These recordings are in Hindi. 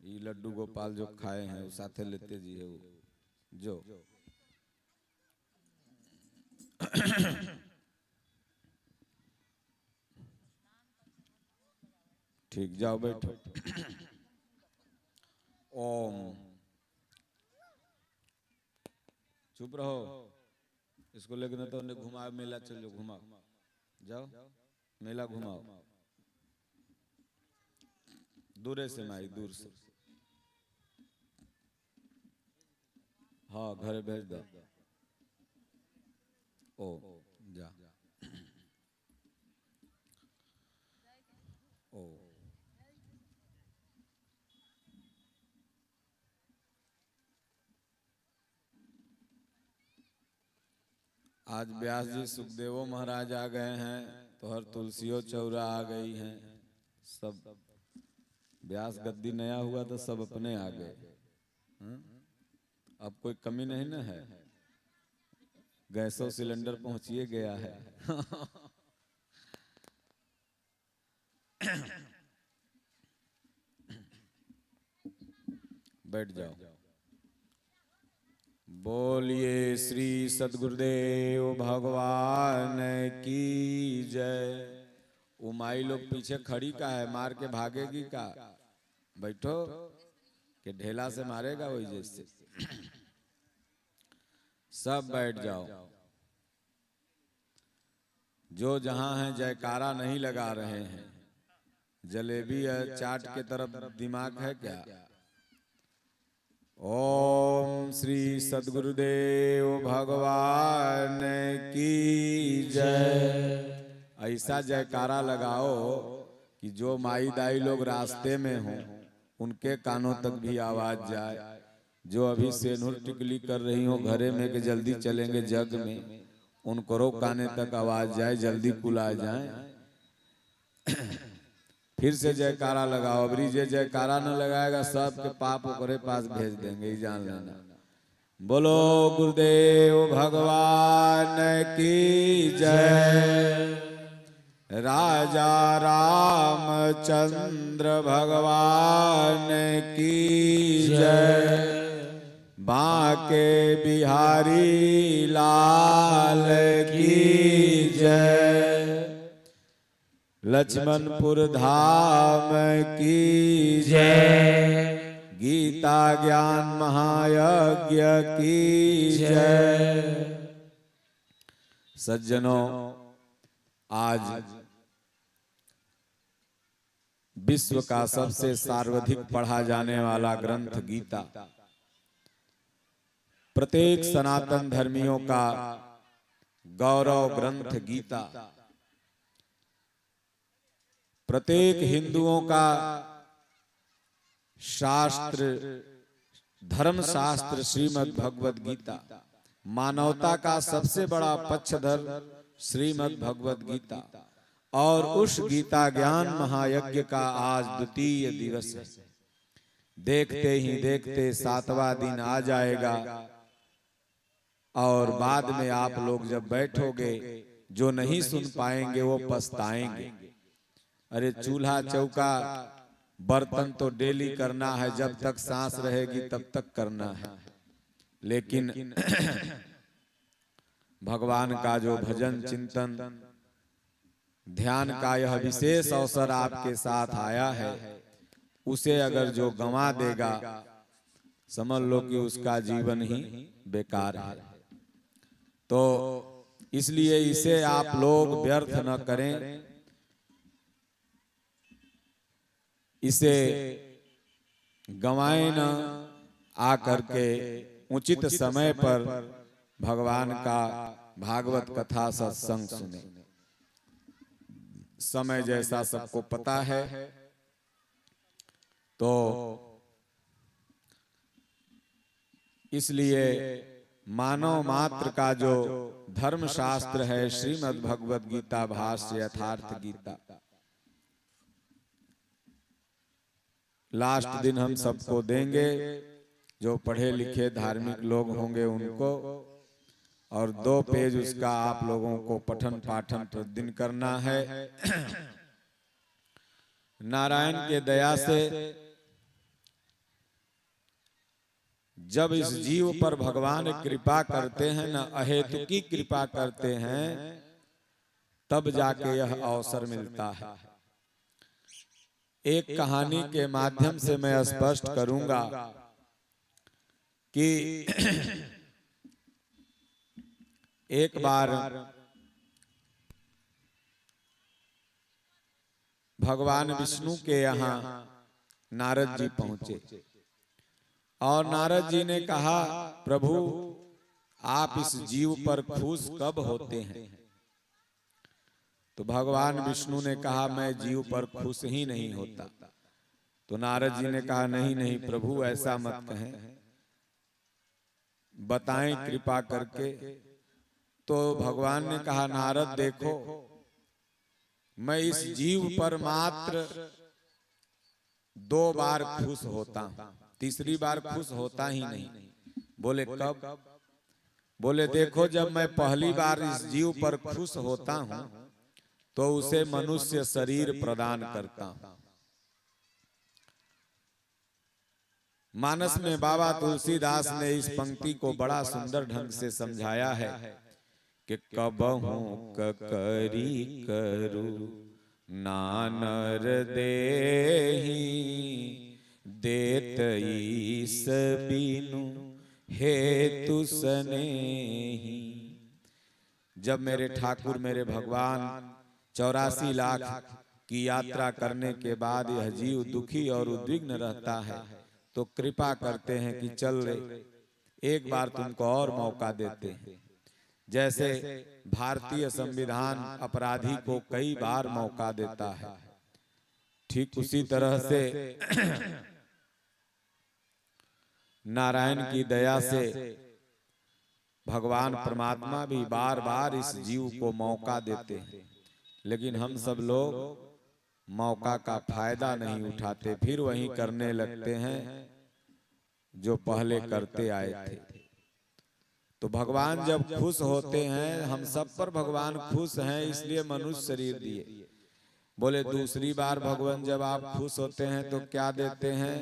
ये लड्डू गोपाल जो खाए हैं वो साथे लेते जी है वो जो ठीक, जाओ बैठो। ओम, चुप रहो। इसको लेकर नहीं तो उन्हें घुमाओ, मेला चल जाओ, घुमाओ, जाओ मेला घुमाओ। दूरे से माई, दूर से। हाँ, घर भेज दो। ओ जा। ओ आज व्यास जी सुखदेवो महाराज आ गए हैं, तो हर तुलसियों चौरा आ गई हैं। सब व्यास गद्दी नया हुआ तो सब अपने आ गए। अब कोई कमी नहीं ना है। गैसों सिलेंडर पहुंचिए गया है। बैठ जाओ। बोलिए श्री सद्गुरुदेव भगवान की जय। उमाई लोग पीछे खड़ी का है, मार के भागेगी का? बैठो कि ढेला से मारेगा वही जैसे। सब बैठ जाओ। जो जहां हैं जयकारा नहीं लगा रहे हैं। जलेबी चाट के तरफ दिमाग है क्या? ओम श्री सद्गुरुदेव भगवान की जय। ऐसा जयकारा लगाओ कि जो माई दाई लोग रास्ते में हों उनके कानों तक भी आवाज जाए। जो अभी सेनुर टिकली कर रही हो घरे में कि जल्दी चलेंगे जग में, उनको काने तक आवाज जाए, जल्दी कुला जाए। फिर से जयकारा लगाओ। अबरी जे जयकारा न लगाएगा सबके पाप ओकरे पास भेज देंगे, जान लेना। बोलो गुरुदेव भगवान की जय। राजा रामचंद्र भगवान की जय। बांके बिहारी लाल की जय। लक्ष्मणपुर धाम की जय। गीता ज्ञान महायज्ञ की जय। सज्जनों, आज विश्व का सबसे सर्वाधिक पढ़ा जाने वाला ग्रंथ गीता, प्रत्येक सनातन धर्मियों का गौरव ग्रंथ गीता, प्रत्येक हिंदुओं का शास्त्र, धर्म शास्त्र श्रीमद् भगवद गीता, मानवता का सबसे बड़ा पक्षधर श्रीमद् भगवद गीता। और उस गीता ज्ञान महायज्ञ का आज द्वितीय दिवस है। देखते ही देखते 7वां दिन आ जाएगा और बाद में आप लोग जब बैठोगे, जो नहीं सुन पाएंगे वो पछताएंगे। अरे चूल्हा चौका बर्तन तो डेली करना है, जब तक सांस रहेगी तब तक करना है। लेकिन भगवान का जो भजन चिंतन ध्यान का यह विशेष अवसर आपके साथ आया है, उसे अगर जो गंवा देगा समझ लो कि उसका जीवन ही बेकार है। तो इसलिए इसे आप लोग व्यर्थ न करें, इसे गंवाएं न, आकर के उचित समय पर भगवान का भागवत कथा सत्संग सुने। समय जैसा सबको पता है, तो इसलिए मानव मात्र का जो धर्म शास्त्र है श्रीमद् भगवद गीता भाष्य यथार्थ गीता, लास्ट दिन हम सबको देंगे, जो पढ़े लिखे धार्मिक लोग होंगे उनको, और 2 पेज उसका आप लोगों को पठन पाठन प्रतिदिन करना है। नारायण के दया से जब इस जीव पर भगवान कृपा करते हैं न, अहेतु की कृपा करते हैं, तब जाके यह अवसर मिलता है। एक कहानी के माध्यम से मैं स्पष्ट करूंगा कि एक बार भगवान विष्णु के यहाँ नारद जी पहुंचे और नारद जी ने कहा, प्रभु आप इस जीव पर खुश कब होते हैं? तो भगवान विष्णु ने कहा, मैं जीव पर खुश ही नहीं होता। तो नारद जी ने कहा, नहीं नहीं प्रभु, ऐसा मत कहें, बताएं कृपा करके। तो भगवान ने कहा, नारद देखो, मैं इस जीव पर मात्र 2 बार खुश होता हूं, तीसरी बार खुश होता ही नहीं। बोले कब? बोले देखो, जब मैं पहली बार इस जीव पर खुश होता हूं तो उसे मनुष्य शरीर प्रदान करता हूं। मानस में बाबा तुलसीदास ने इस पंक्ति को बड़ा सुंदर ढंग से समझाया है कि कबहू ककरी करू नानर देहि, देत ईस बीनु हेतु सनेहि। जब मेरे ठाकुर मेरे भगवान 84 लाख की यात्रा करने के बाद यह जीव दुखी और उद्विग्न रहता है तो कृपा करते हैं कि चल रे, एक बार तुमको और मौका देते हैं। जैसे भारतीय संविधान अपराधी को कई बार मौका देता है, ठीक उसी तरह से नारायण की दया से भगवान परमात्मा भी बार बार इस जीव को मौका देते हैं, लेकिन हम सब लोग मौका का फायदा नहीं उठाते, फिर वही करने लगते हैं जो पहले करते आए थे। तो भगवान जब खुश होते हैं, हम सब पर भगवान खुश हैं, इसलिए मनुष्य शरीर दिए। बोले दूसरी बार भगवान जब आप खुश होते हैं तो क्या देते हैं?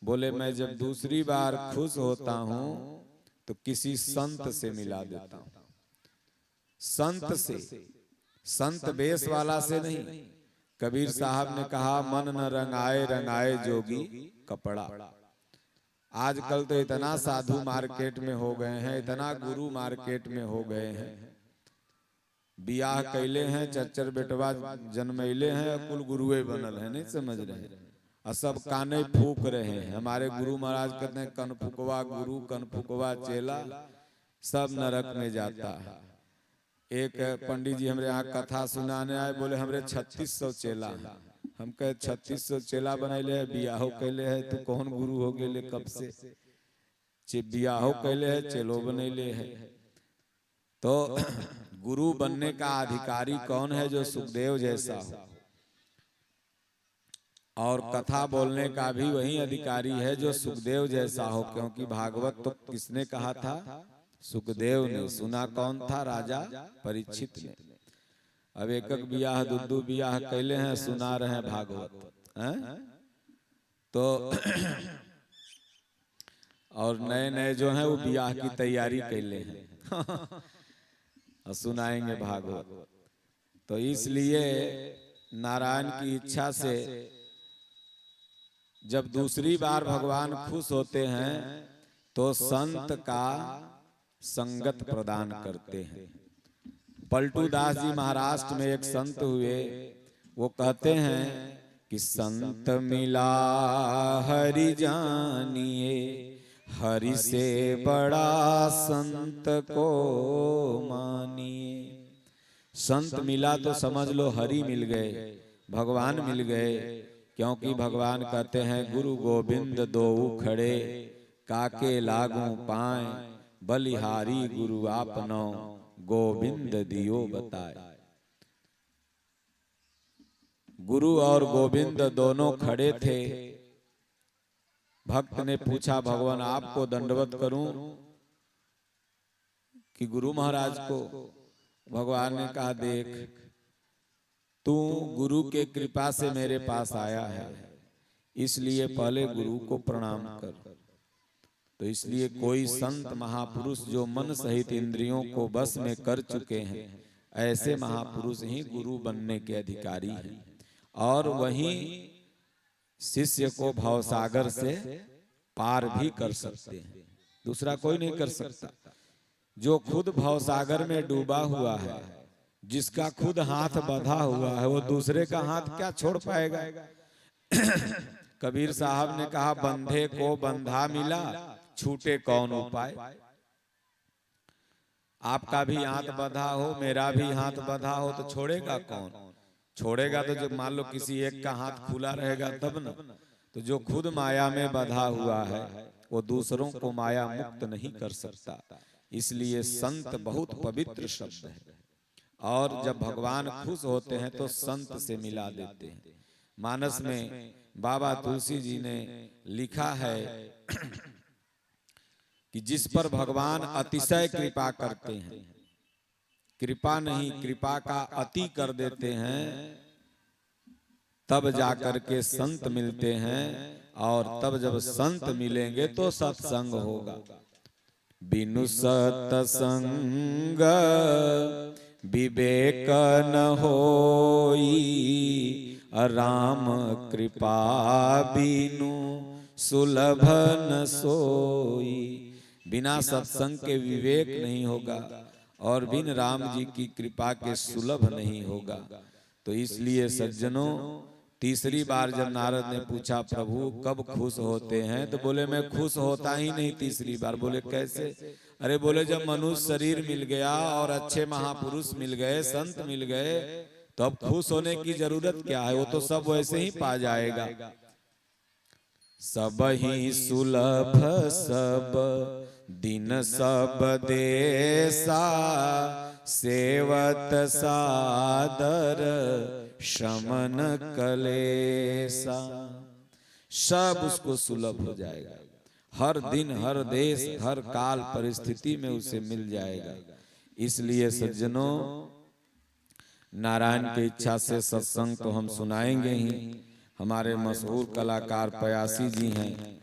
बोले मैं जब दूसरी बार खुश होता हूं तो किसी संत से मिला देता हूं। संत से, संत बेस वाला से नहीं। कबीर साहब ने कहा, मन न रंगाए रंगाए जोगी कपड़ा। आजकल तो इतना साधु मार्केट में हो गए हैं, इतना गुरु मार्केट में हो गए हैं, बियाह कैले हैं, चच्चर बेटवा जन्मैले हैं, कुल गुरुए बनल है, नहीं समझ रहे हैं, और सब काने फूक रहे हैं। हमारे गुरु महाराज कहते हैं, कन फुकवा गुरु, कन फुकवा चेला, सब नरक में जाता है। एक पंडित जी हमारे यहाँ कथा सुनाने आए, बोले हमरे 3600 चेला है। हम कहे 3600 चेला बनैले है, बियाहो कैले है, तो कौन गुरु हो गए कब से? बियाहो कैले है, चेलो बनैले है। तो गुरु बनने का अधिकारी कौन है? जो सुखदेव जैसा हो। और कथा बोलने का भी वही अधिकारी है जो सुखदेव जैसा हो, क्योंकि भागवत तो किसने कहा था? सुखदेव ने। सुना कौन था? राजा परीक्षित ने। अब एक एक बियाह दू बियाह कैले हैं, सुना रहे हैं भागवत हैं? तो और नए नए जो हैं वो बियाह की तैयारी कैले हैं और सुनाएंगे भागवत। तो इसलिए नारायण की इच्छा से जब दूसरी बार भगवान खुश होते हैं तो संत का संगत प्रदान करते हैं। पलटू दास जी महाराष्ट्र में एक संत हुए, वो कहते हैं कि संत मिला हरि जानिए, हरि से बड़ा संत को मानिए। संत मिला तो समझ लो हरि मिल गए, भगवान मिल गए, क्योंकि भगवान कहते हैं गुरु गोविंद दोऊ खड़े, काके लागू पाए, बलिहारी गुरु आपनो, गोविंद दियो बताए। गुरु और गोविंद दोनों खड़े थे। भक्त ने पूछा, भगवान आपको दंडवत करूं कि गुरु महाराज को? भगवान ने कहा, देख तू गुरु के कृपा से मेरे पास आया है, इसलिए पहले गुरु को प्रणाम कर। तो इसलिए कोई संत महापुरुष जो मन सहित इंद्रियों को बस में कर चुके हैं, ऐसे महापुरुष ही गुरु बनने के अधिकारी हैं, और वही शिष्य को भवसागर से पार भी कर सकते हैं, दूसरा कोई नहीं कर सकता। जो खुद भवसागर में डूबा हुआ है, जिसका खुद हाथ बंधा हुआ है, वो दूसरे का हाथ क्या छोड़ पाएगा। कबीर साहब ने कहा, बंधे को बंधा मिला, छूटे कौन उपाय। आपका भी हाथ बंधा हो, मेरा भी हाथ बंधा हो, तो छोड़ेगा कौन। छोड़ेगा तो जो मान लो किसी एक का हाथ खुला रहेगा तब न। तो जो खुद माया में बंधा हुआ है, वो दूसरों को माया मुक्त नहीं कर सकता। इसलिए संत बहुत पवित्र शब्द है, और जब भगवान खुश होते हैं तो संत से मिला देते हैं। मानस में बाबा तुलसी जी ने लिखा है कि जिस पर भगवान अतिशय कृपा करते हैं, कृपा नहीं कृपा का अति कर देते हैं, तब जाकर के संत मिलते हैं, और तब जब संत मिलेंगे तो सत्संग होगा। बिनु सत्संग विवेक न होई, राम कृपा बिनु सुलभ न सोई। बिना सत्संग के विवेक नहीं होगा, और बिन राम जी की कृपा के सुलभ नहीं होगा। तो इसलिए सज्जनों, तीसरी बार जब नारद ने पूछा, प्रभु कब खुश होते हैं, तो बोले मैं खुश होता ही नहीं तीसरी बार। बोले कैसे। अरे बोले जब मनुष्य शरीर मिल गया और अच्छे महापुरुष मिल गए, संत मिल गए, तो अब खुश होने की जरूरत क्या है, वो तो सब वैसे ही पा जाएगा। सब ही सुलभ सब दिन सब देसा, सेवत सादर शमन कलेसा। सब उसको सुलभ हो जाएगा, हर दिन हर देश हर काल परिस्थिति में उसे मिल जाएगा। इसलिए सज्जनों, नारायण की इच्छा से सत्संग तो हम सुनाएंगे ही। हमारे मशहूर कलाकार पयासी जी हैं,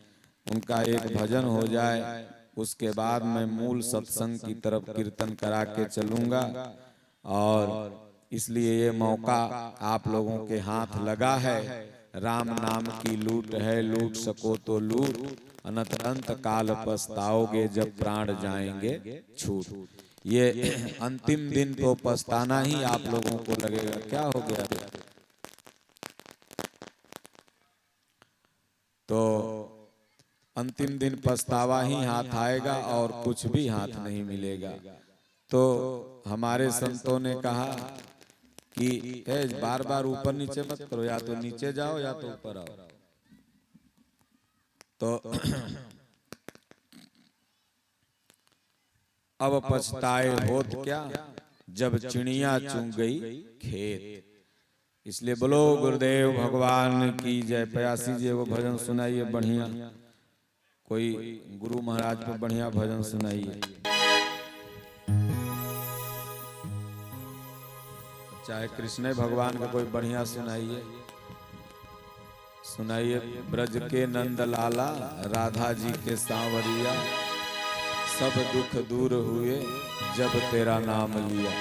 उनका एक भजन हो जाए, उसके बाद मैं मूल सत्संग की तरफ कीर्तन करा के चलूंगा। और इसलिए ये मौका आप लोगों के हाथ लगा है। राम नाम की लूट है, लूट सको तो लूट, अनंत अनंत काल पछताओगे जब प्राण जाएंगे छूट। ये अंतिम दिन तो पछताना ही आप लोगों को लगेगा। क्या हो गया, तो अंतिम दिन पछतावा ही हाथ आएगा और कुछ भी हाथ नहीं मिलेगा। तो हमारे संतों ने कहा कि बार बार ऊपर नीचे मत करो, या तो नीचे जाओ या तो ऊपर आओ। तो अब पछताए होत क्या, जब चिड़िया चुग गई खेत। इसलिए बोलो गुरुदेव भगवान की जय। पयासी जी वो भजन सुनाइए बढ़िया, कोई गुरु महाराज पे बढ़िया भजन सुनाइए, चाहे कृष्ण भगवान का कोई बढ़िया सुनाइए। सुनाइए। ब्रज के नंद लाला, राधा जी के सांवरिया, सब दुख दूर हुए जब तेरा नाम लिया।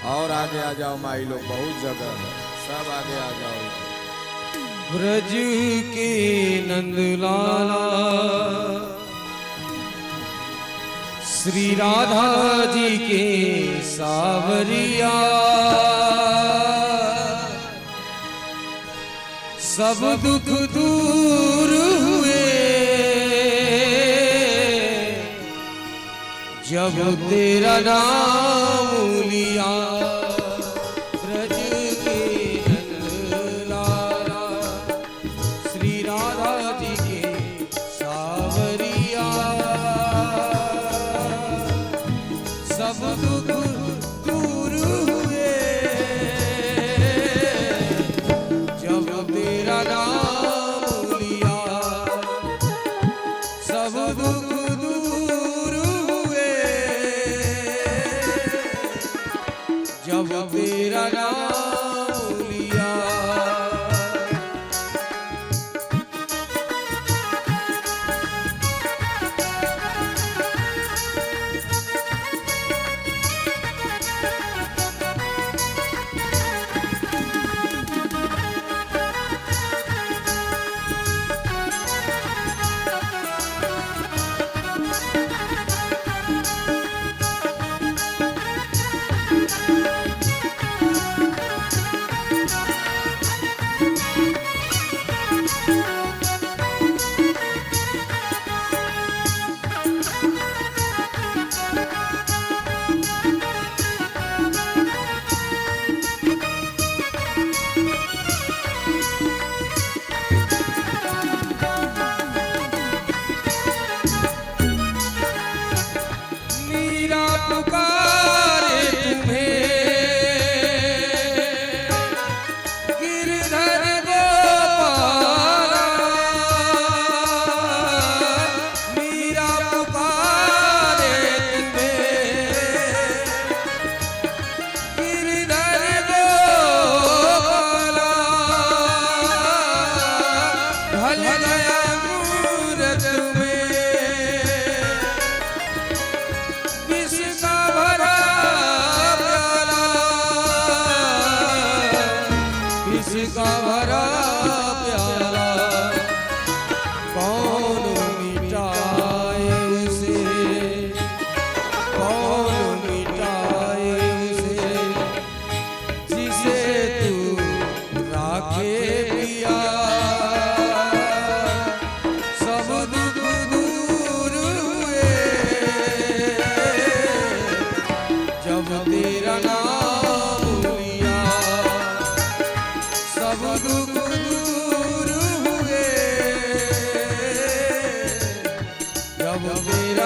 और आगे आ जाओ माई लोग, बहुत जगह है, सब आगे आ जाओ। ब्रज के नंद लाला, श्री राधा जी के सावरिया, सब दुख दूर हुए जब तेरा नाम लिया। ब्रज के नंद लाला, श्री राधा जी के सावरिया, सब दुख दूर हुए जब तेरा नाम लिया। सब दुख दूर हुए जब तेरा नाम लिया।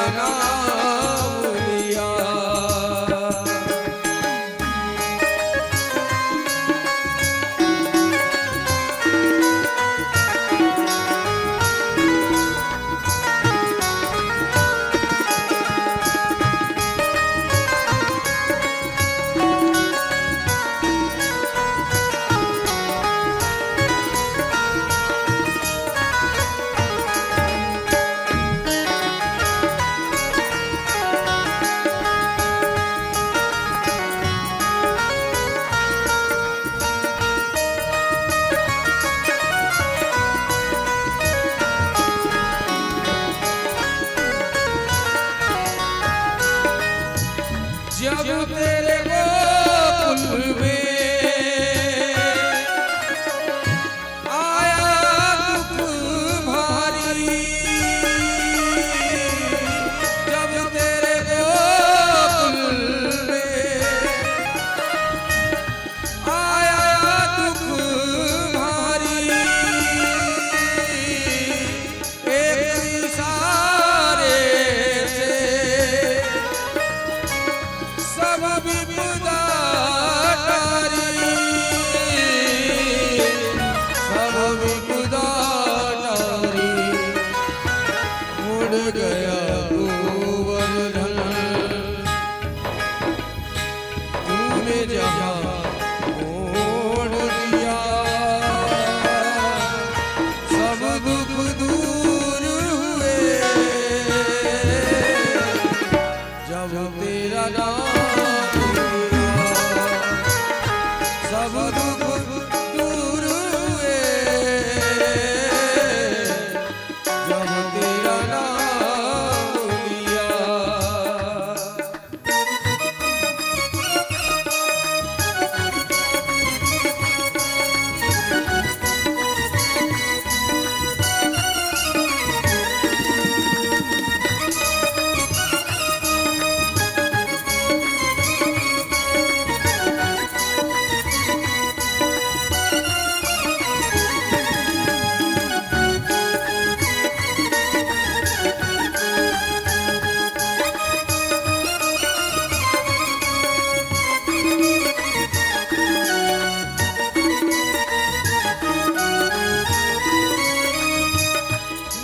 तेरा नाम लिया। जब तेरे गोकुल में आया दुख भारी, जब तेरे गोकुल में आया दुख भारी, एक इशारे से सब विपदा टारी, सब विपदा टारी, उड़ गया गोवर्धन तूने जहाँ ओढ़ दिया, सब दुख दूर हुए जब तेरा नाम लिया, सब दुख दूर हुए जब तेरा नाम लिया।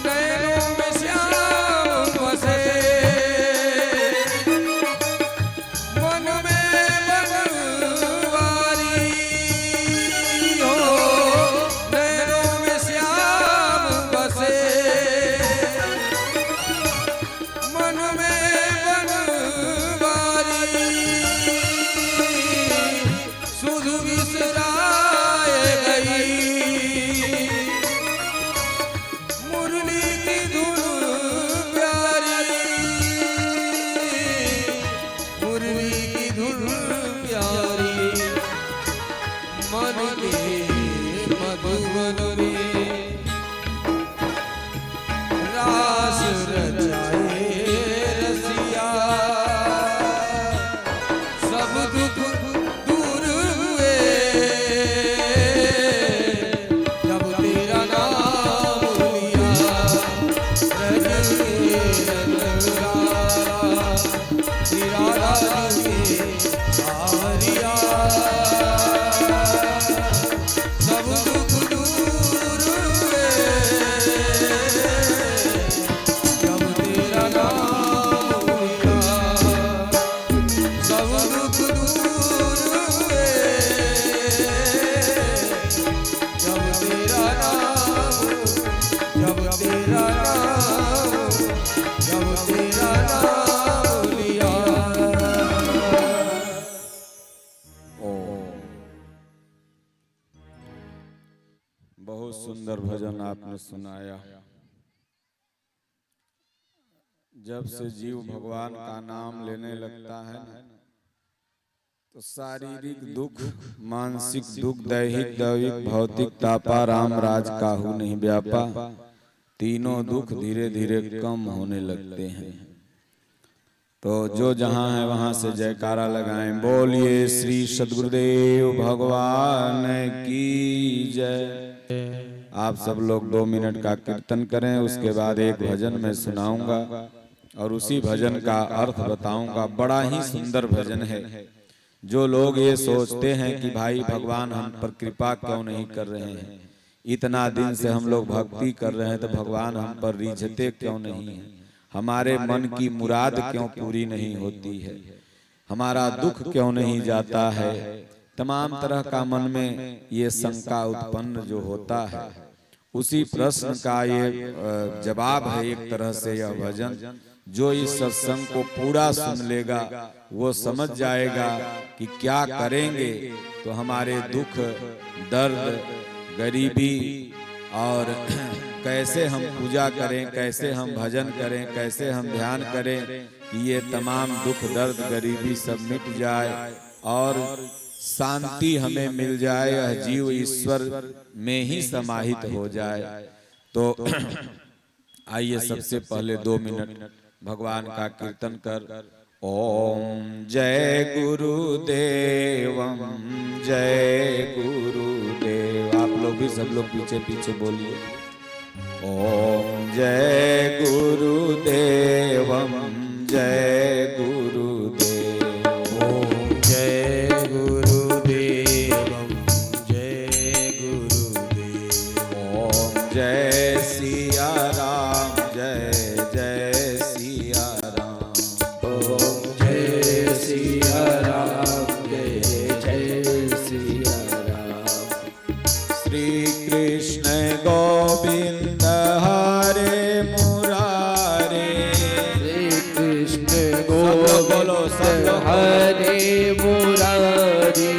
नैनों में श्याम बसे, मन में बनवारी हो, नैनों में श्याम बसे, मन में बनवारी, सुध बिसराए गई मुरली की धुन प्यारी, मुरली की धुन प्यारी, मन के मधुबन में रास रचाए रसिया, सब दुख दूर हुए जब तेरा नाम लिया, रजनी रंगरारा तेरा रागे सावरिया, सब दुख दूर हुए जब तेरा नाम लिया, सब दुख दूर हुए जब तेरा नाम, जब तेरा नाम, जब तेरा नाम लिया। बहुत सुंदर भजन आपने सुनाया। जब से जीव भगवान का नाम लेने लगता है तो शारीरिक दुख, मानसिक दुख, दैहिक दैविक भौतिक तापा राम राज काहू नहीं व्यापा, तीनों दुख धीरे धीरे कम होने लगते हैं। तो जो जहां है वहां से जयकारा लगाएं, बोलिए श्री सद्गुरुदेव भगवान की जय। आप सब लोग 2 मिनट का कीर्तन करें, उसके बाद एक भजन मैं सुनाऊंगा और उसी भजन का अर्थ बताऊंगा। बड़ा ही सुंदर भजन है। जो लोग ये सोचते हैं कि भाई भगवान हम पर कृपा क्यों नहीं कर रहे हैं, इतना दिन से हम लोग भक्ति कर रहे हैं तो भगवान हम पर रिझते क्यों नहीं है, हमारे मन की मुराद क्यों पूरी नहीं होती है, हमारा दुख क्यों नहीं जाता है, तमाम तरह का मन में ये शंका उत्पन्न जो होता है, उसी प्रश्न का ये जवाब है एक तरह से यह भजन। जो इस सत्संग को पूरा सुन लेगा वो समझ जाएगा कि क्या करेंगे तो हमारे दुख, दर्द, गरीबी और कैसे हम पूजा करें, कैसे हम भजन करें, कैसे हम ध्यान करें कि ये तमाम दुख, दर्द, गरीबी सब मिट जाए और शांति हमें मिल जाए, यह जीव ईश्वर में ही समाहित हो जाए। तो आइए सबसे पहले 2 मिनट भगवान का कीर्तन कर। ओम जय गुरुदेव, जय गुरुदेव। आप लोग भी सब लोग पीछे पीछे बोलिए। ओम जय गुरुदेव, जय गुरुदेव। ओम जय गुरुदेव, जय गुरुदेव। ओम जय सिया राम, जय जय सिया राम। ओम जय सिया राम, जय जय सिया राम। श्री कृष्ण गोविंद हरे मुरारे, श्री कृष्ण गोविंद हरे मुरारी।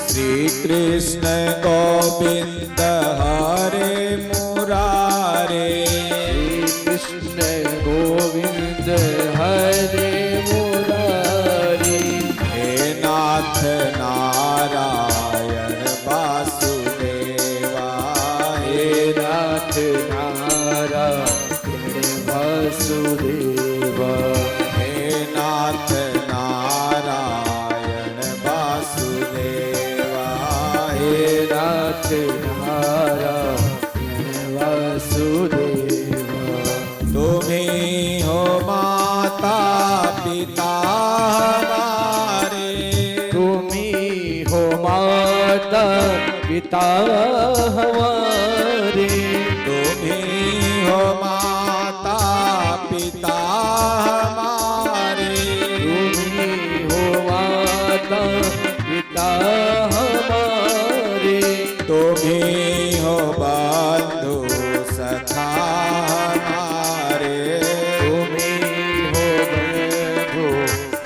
श्री कृष्ण गोविंद हरे मुरारे, श्री कृष्ण गोविंद हरे मुरारी। हे नाथ नारायण वासुदेवा, हे नाथ नारायण वासुदेवा। हे नाथ नारायण वासुदेवा, हे नाथ नारायण वासुदेवा। तुम्ही हो माता पिता हमारे, तुम्ही हो माता पिता हमारे। तुम्ही हो माता पिता हमारे, तुम्ही हो माता पिता हमारे। तुम्ही हो बंधु सखा हमारे, तुम्ही हो बंधु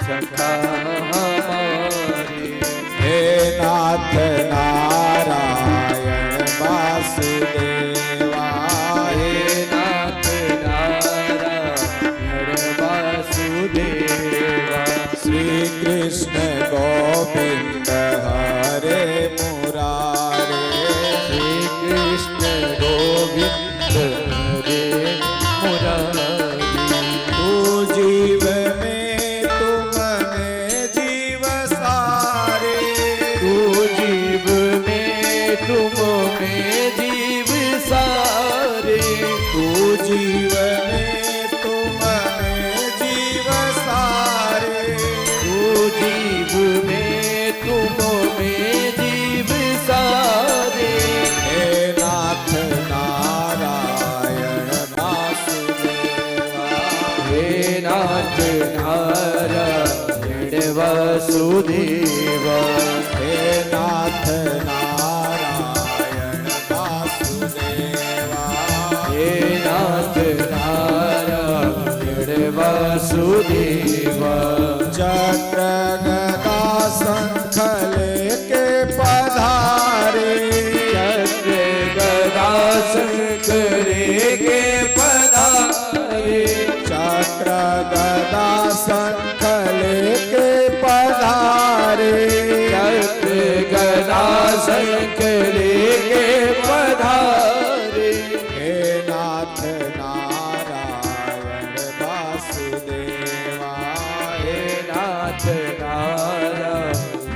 सखा हमारे। हे नाथ नारायण वासुदेवा, हे नाथ नारायण वासुदेवा। श्री कृष्ण गोविंद हरे मुरारे, श्री कृष्ण गोविंद हरे मुरारी। तू जीव में तुम में जीव सारे, तू जीव में तुम में जीव सारे। तू जीव में तुम में जीव सारे, तू जीव में तुम में जीव सारे। हे नाथ नारायण वासुदेवा, हे नाथ नारायण वासुदेवा। हे नाथ नारायण वासुदेवा, हे नाथ नारायण वासुदेवा। चक्र गदा शंख लेके पधारे, चक्र गदा शंख लेके पधारे। चक्र गदा शंख लेके पधारे, चक्र गदा शंख लेके पधारे। हे नाथ नारायण वासुदेवा, हे नाथ नारायण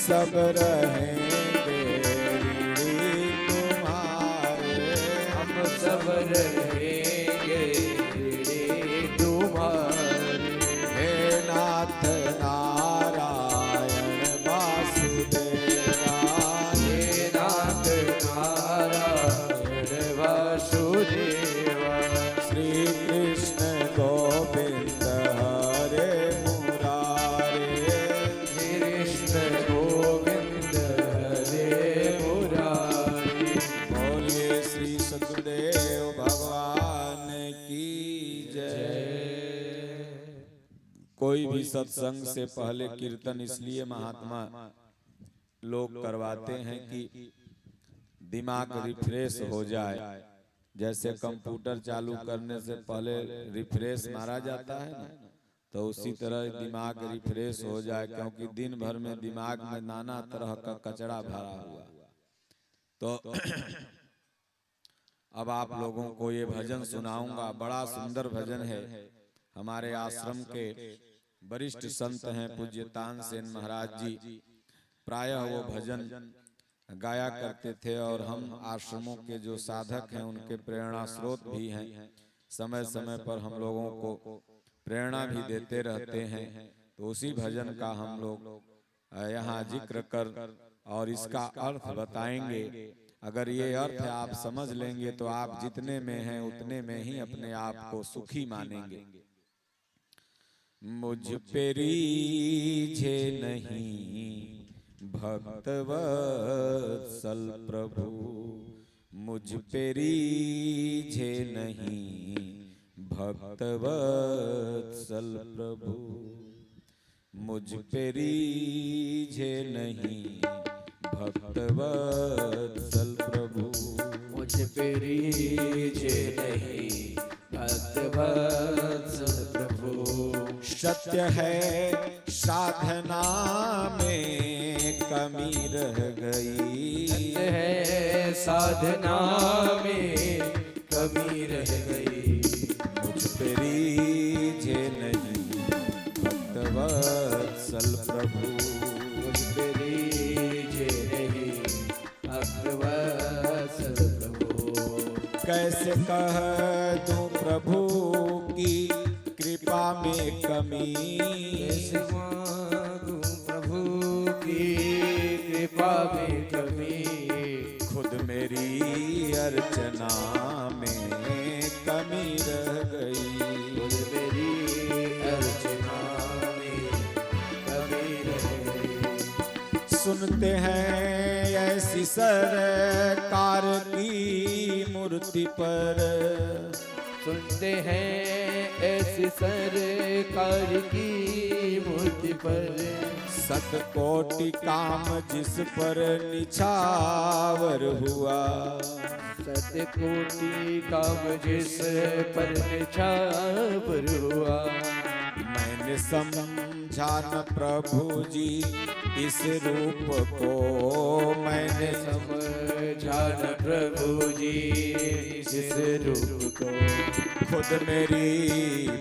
सब रहेंगे ऋणी तुम्हारे। हम सब रहेंगे ऋणी तुम्हारे। हे नाथ नारायण वासुदेवा। हे नाथ नारायण वासुदेवा। श्री कृष्ण गोविंद हरे मुरारे। कृष्ण गोविंद हरे मुरारी। बोलिए श्री सतगुरुदेव भगवान की जय। कोई भी सत्संग से पहले कीर्तन इसलिए महात्मा लोग करवाते हैं कि दिमाग रिफ्रेश हो जाए। जैसे कंप्यूटर चालू करने से पहले रिफ्रेश मारा जाता है ना, तो उसी तरह दिमाग रिफ्रेश हो जाए, क्योंकि दिन भर में दिमाग में नाना तरह का कचरा भरा हुआ। तो अब आप लोगों को ये भजन सुनाऊंगा। बड़ा सुंदर भजन है। हमारे आश्रम के वरिष्ठ संत हैं पूज्य तानसेन महाराज जी, प्रायः वो भजन गाया करते थे और हम आश्रमों के जो साधक हैं उनके प्रेरणा स्रोत भी हैं। समय समय पर हम लोगों को प्रेरणा भी देते रहते हैं। तो उसी भजन का हम लोग यहाँ जिक्र कर और इसका अर्थ बताएंगे। अगर ये अर्थ आप समझ लेंगे तो आप जितने में हैं उतने में ही अपने आप को सुखी मानेंगे। मुझ पे रीझे नहीं भक्त वत्सल प्रभु, मुझ पे रीझे नहीं भक्त वत्सल प्रभु, मुझ पे रीझे नहीं भक्त वत्सल प्रभु, मुझ पे रीझे नहीं भक्त वत्सल प्रभु। सत्य है साधना में कमी रह गई, सत्य है साधना में कमी रह गई। मुझ पे रीझे नहीं भक्त वत्सल प्रभु, मुझ पे रीझे नहीं भक्त वत्सल प्रभु। कैसे कह दूं प्रभु की कृपा में कमी, कैसे मांगूं प्रभु की कृपा में कमी। खुद मेरी अर्चना में कमी रह गई, खुद मेरी अर्चना में कमी रह गई। सुनते हैं ऐसी सरकार की मूर्ति पर, सुनते हैं ऐसी सरकार की मूर्ति पर। सतकोटि काम जिस पर निछावर हुआ, सतकोटि काम जिस पर निछावर हुआ। मैंने समझा न प्रभु जी इस रूप को, मैंने समझा न प्रभु जी इस रूप को। खुद मेरी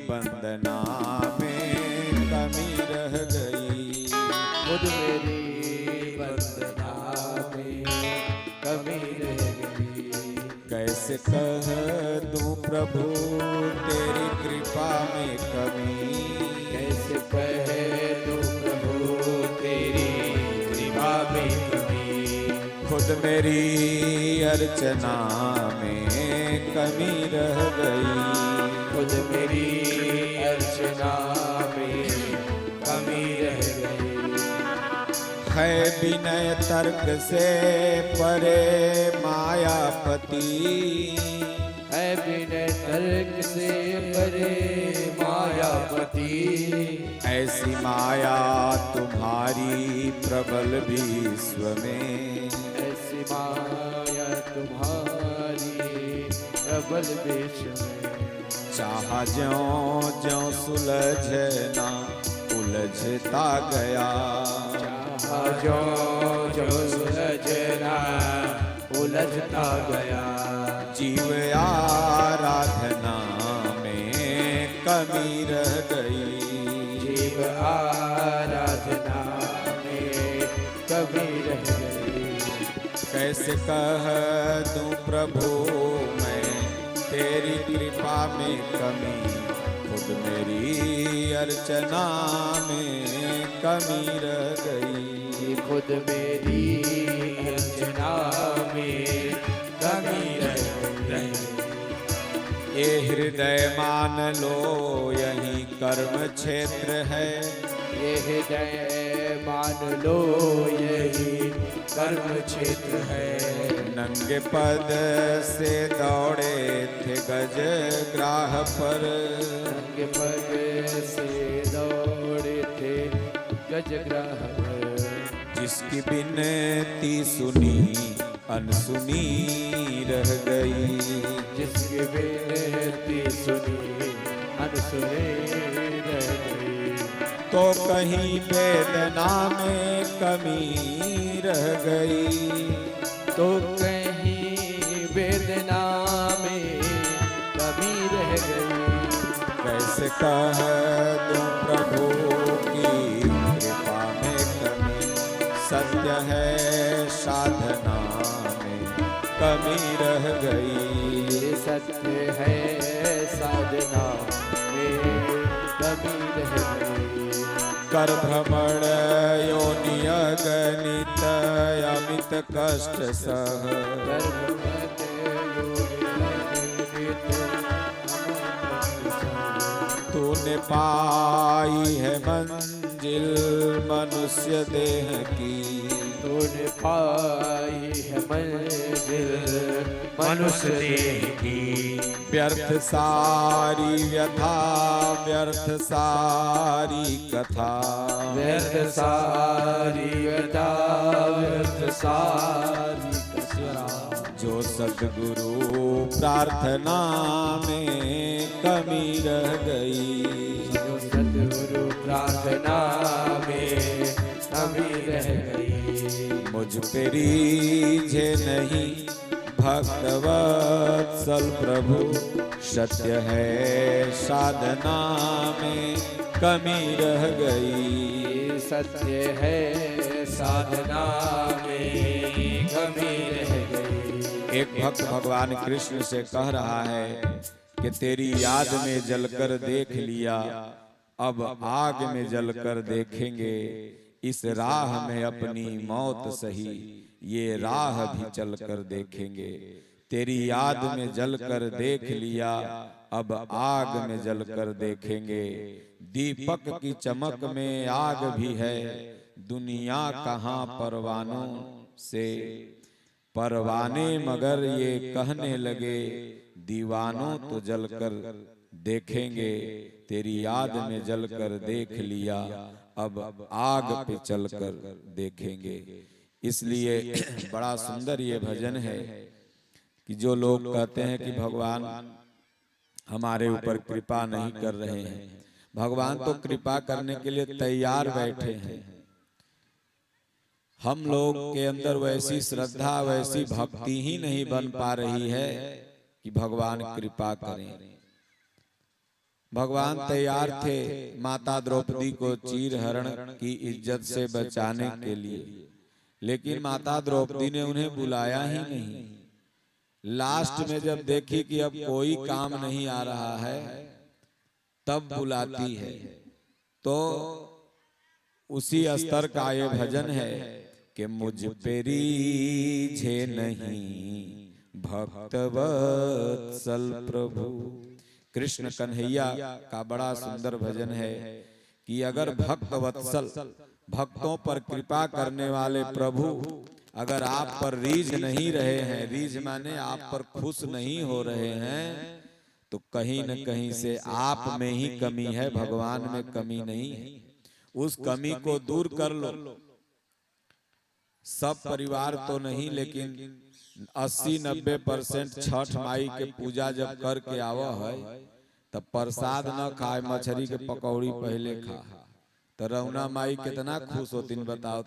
वंदना में कमी रह गई, खुद मेरी वंदना में कमी रह गई। कैसे कह दूं प्रभु तेरी कृपा में कमी, कैसे कह दूं प्रभु तेरी कृपा में कमी। खुद मेरी अर्चना में कमी रह गई, खुद मेरी अर्चना में कमी रह गई। है विनय तर्क से परे मायापति, है विनय तर्क से परे मायापति। ऐसी माया तुम्हारी प्रबल विश्व में, ऐसी माया तुम्हारी प्रबल विश्व में। चाहा ज्यों ज्यों सुलझना उलझता गया, जो जो सुलझना उलझता गया। जीव आराधना में कमी रह गई, जीव आराधना में कैसे कह दूं प्रभु मैं तेरी कृपा में कमी, खुद मेरी अर्चना में कमी रह गई। खुद मेरी अर्चना में कमी रह गई। ये हृदय मान लो यही कर्म क्षेत्र है, ये हृदय मान लो यही कर्म क्षेत्र है। नंगे पद से दौड़े थे गज ग्राह पर, नंगे पद से दौड़े थे गजग्राह पर। जिसकी बिनती सुनी अनसुनी रह गई, जिसकी बेनती सुनी अनसुनी रह गई। तो कहीं वेदना में कमी रह गई, तो कहीं वेदना में कमी रह गई। कैसे कह दूं प्रभु की कृपा में कमी, सत्य है साधना में कमी रह गई। सत्य है साधना में कमी रह गई। कर भ्रमण योनि अगणित अमित कष्ट सह, गर्भवत योनित तूने पाई है मंजिल मनुष्य देह की, तूने पाई है मंजिल मनुष्य देह की। व्यर्थ सारी व्यथा व्यर्थ सारी कथा, व्यर्थ सारी व्यथा व्यर्थ सारी कथा। जो सद्गुरु प्रार्थना में कमी रह गई, जो सद्गुरु प्रार्थना में कमी रह गई। मुझ पे रीझे नहीं भक्तवत्सल प्रभु, सत्य है साधना में कमी रह गई। सत्य है साधना में कमी रह गई। एक भक्त भगवान कृष्ण से कह रहा है कि तेरी याद में जलकर देख लिया, अब आग में जलकर देखेंगे। इस राह में अपनी मौत सही, ये राह भी चलकर देखेंगे। तेरी याद में जलकर देख लिया, अब आग में जलकर देखेंगे। दीपक की चमक में आग भी है, दुनिया कहाँ परवानों से। परवाने मगर ये कहने लगे, दीवानों तो जलकर देखेंगे। तेरी याद में जलकर देख लिया, अब आग पे चलकर देखेंगे। इसलिए बड़ा सुंदर ये भजन है कि जो लोग कहते हैं कि भगवान हमारे ऊपर कृपा नहीं कर रहे हैं, भगवान तो कृपा करने के लिए तैयार बैठे हैं। हम लोग के अंदर वैसी श्रद्धा वैसी भक्ति ही नहीं बन पा रही है कि भगवान कृपा करें। भगवान तैयार थे माता द्रौपदी को चीर हरण की इज्जत से बचाने के लिए, लेकिन माता द्रौपदी ने उन्हें बुलाया ही नहीं। लास्ट में जब देखी कि अब कोई काम नहीं आ रहा है, तब बुलाती है। तो उसी स्तर का ये भजन है कि मुझ पे रीझे नहीं भक्तवत्सल प्रभु। कृष्ण कन्हैया का बड़ा सुंदर भजन है कि अगर भक्त वत्सल भक्तों पर कृपा करने वाले प्रभु अगर आप पर रीझ नहीं रहे हैं, रीझ माने आप पर खुश नहीं हो रहे हैं, तो कहीं न कहीं से आप में ही कमी है, भगवान में कमी नहीं है। उस कमी को दूर कर लो। सब परिवार तो नहीं, लेकिन 80-90% छठ माई के पूजा जब करके आवा है तब प्रसाद न खाए, मछली के पकौड़ी पहले खा, तो रौना माई कितना खुश होतीन बताओ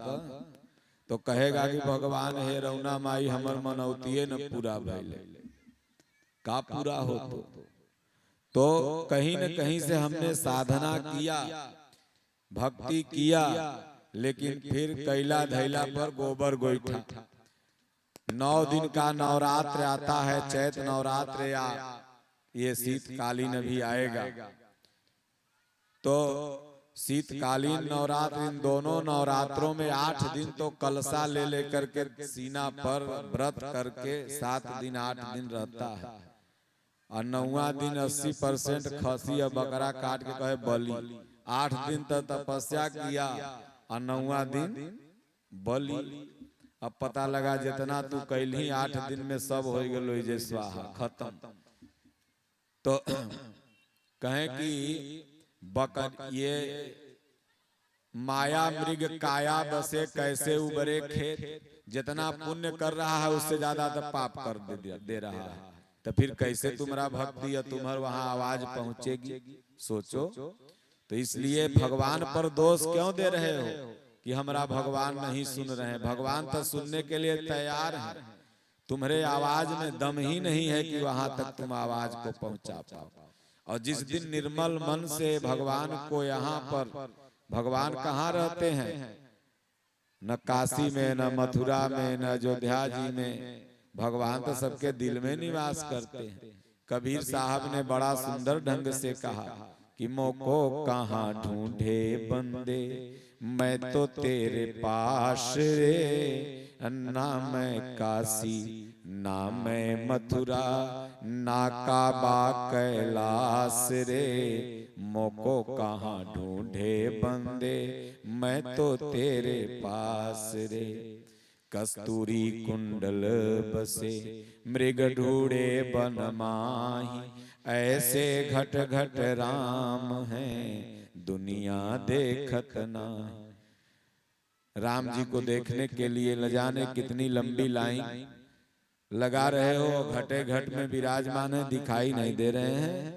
तो कहेगा कि भगवान हे रौना माई हमर मनौतिये न पूरा भइले, का पूरा हो तो कहीं न कहीं से हमने साधना किया, भक्ति किया, लेकिन फिर कैला धैला पर गोबर गोईठा 9 दिन का नवरात्र आता है, चैत नवरात्र या ये शीतकालीन अभी आएगा। तो शीतकालीन नवरात्र, इन दोनों नवरात्रों में 8 दिन तो कलशा ले लेकर के सीना पर व्रत करके 7 दिन 8 दिन रहता है, और 9वां दिन 80% खसी या बकरा काट के कहे बलि। 8 दिन तक तपस्या किया और 9वां दिन बलि। अब पता लगा जितना तू कैली 8 दिन में सब हो गलो जे स्वाहा खत्म। तो कहें कि ये माया मृग काया बसे कैसे उबरे खेत, जितना पुण्य कर रहा है उससे ज्यादा तो पाप कर दे रहा है, तो फिर कैसे तुम्हारा भक्ति या तुम्हारे वहां आवाज पहुंचेगी, सोचो। तो इसलिए भगवान पर दोष क्यों दे रहे हो कि हमारा भगवान नहीं सुन रहे हैं? भगवान तो सुनने के लिए तैयार है, तुम्हारे आवाज में दम ही नहीं है कि वहां तक तुम आवाज को पहुंचा पाओ। और जिस दिन निर्मल मन से भगवान को यहाँ पर, भगवान कहाँ रहते हैं? न काशी में, न मथुरा में, न अयोध्या जी में, भगवान तो सबके दिल में निवास करते हैं। कबीर साहब ने बड़ा सुंदर ढंग से कहा कि मोको कहाँ ढूंढे बंदे, मैं तो तेरे पास रे, ना मैं काशी ना मैं मथुरा, ना काबा कैलाश रे, मोको कहाँ ढूंढे बंदे, मैं तो तेरे पास रे। कस्तूरी कुंडल बसे मृग ढूंढे बन माही, ऐसे घट घट राम हैं दुनिया देखत नाही। राम जी को देखने के लिए ल जाने कितनी लंबी लाइन लगा रहे हो, घटे घट में विराजमान है, दिखाई नहीं दे रहे हैं।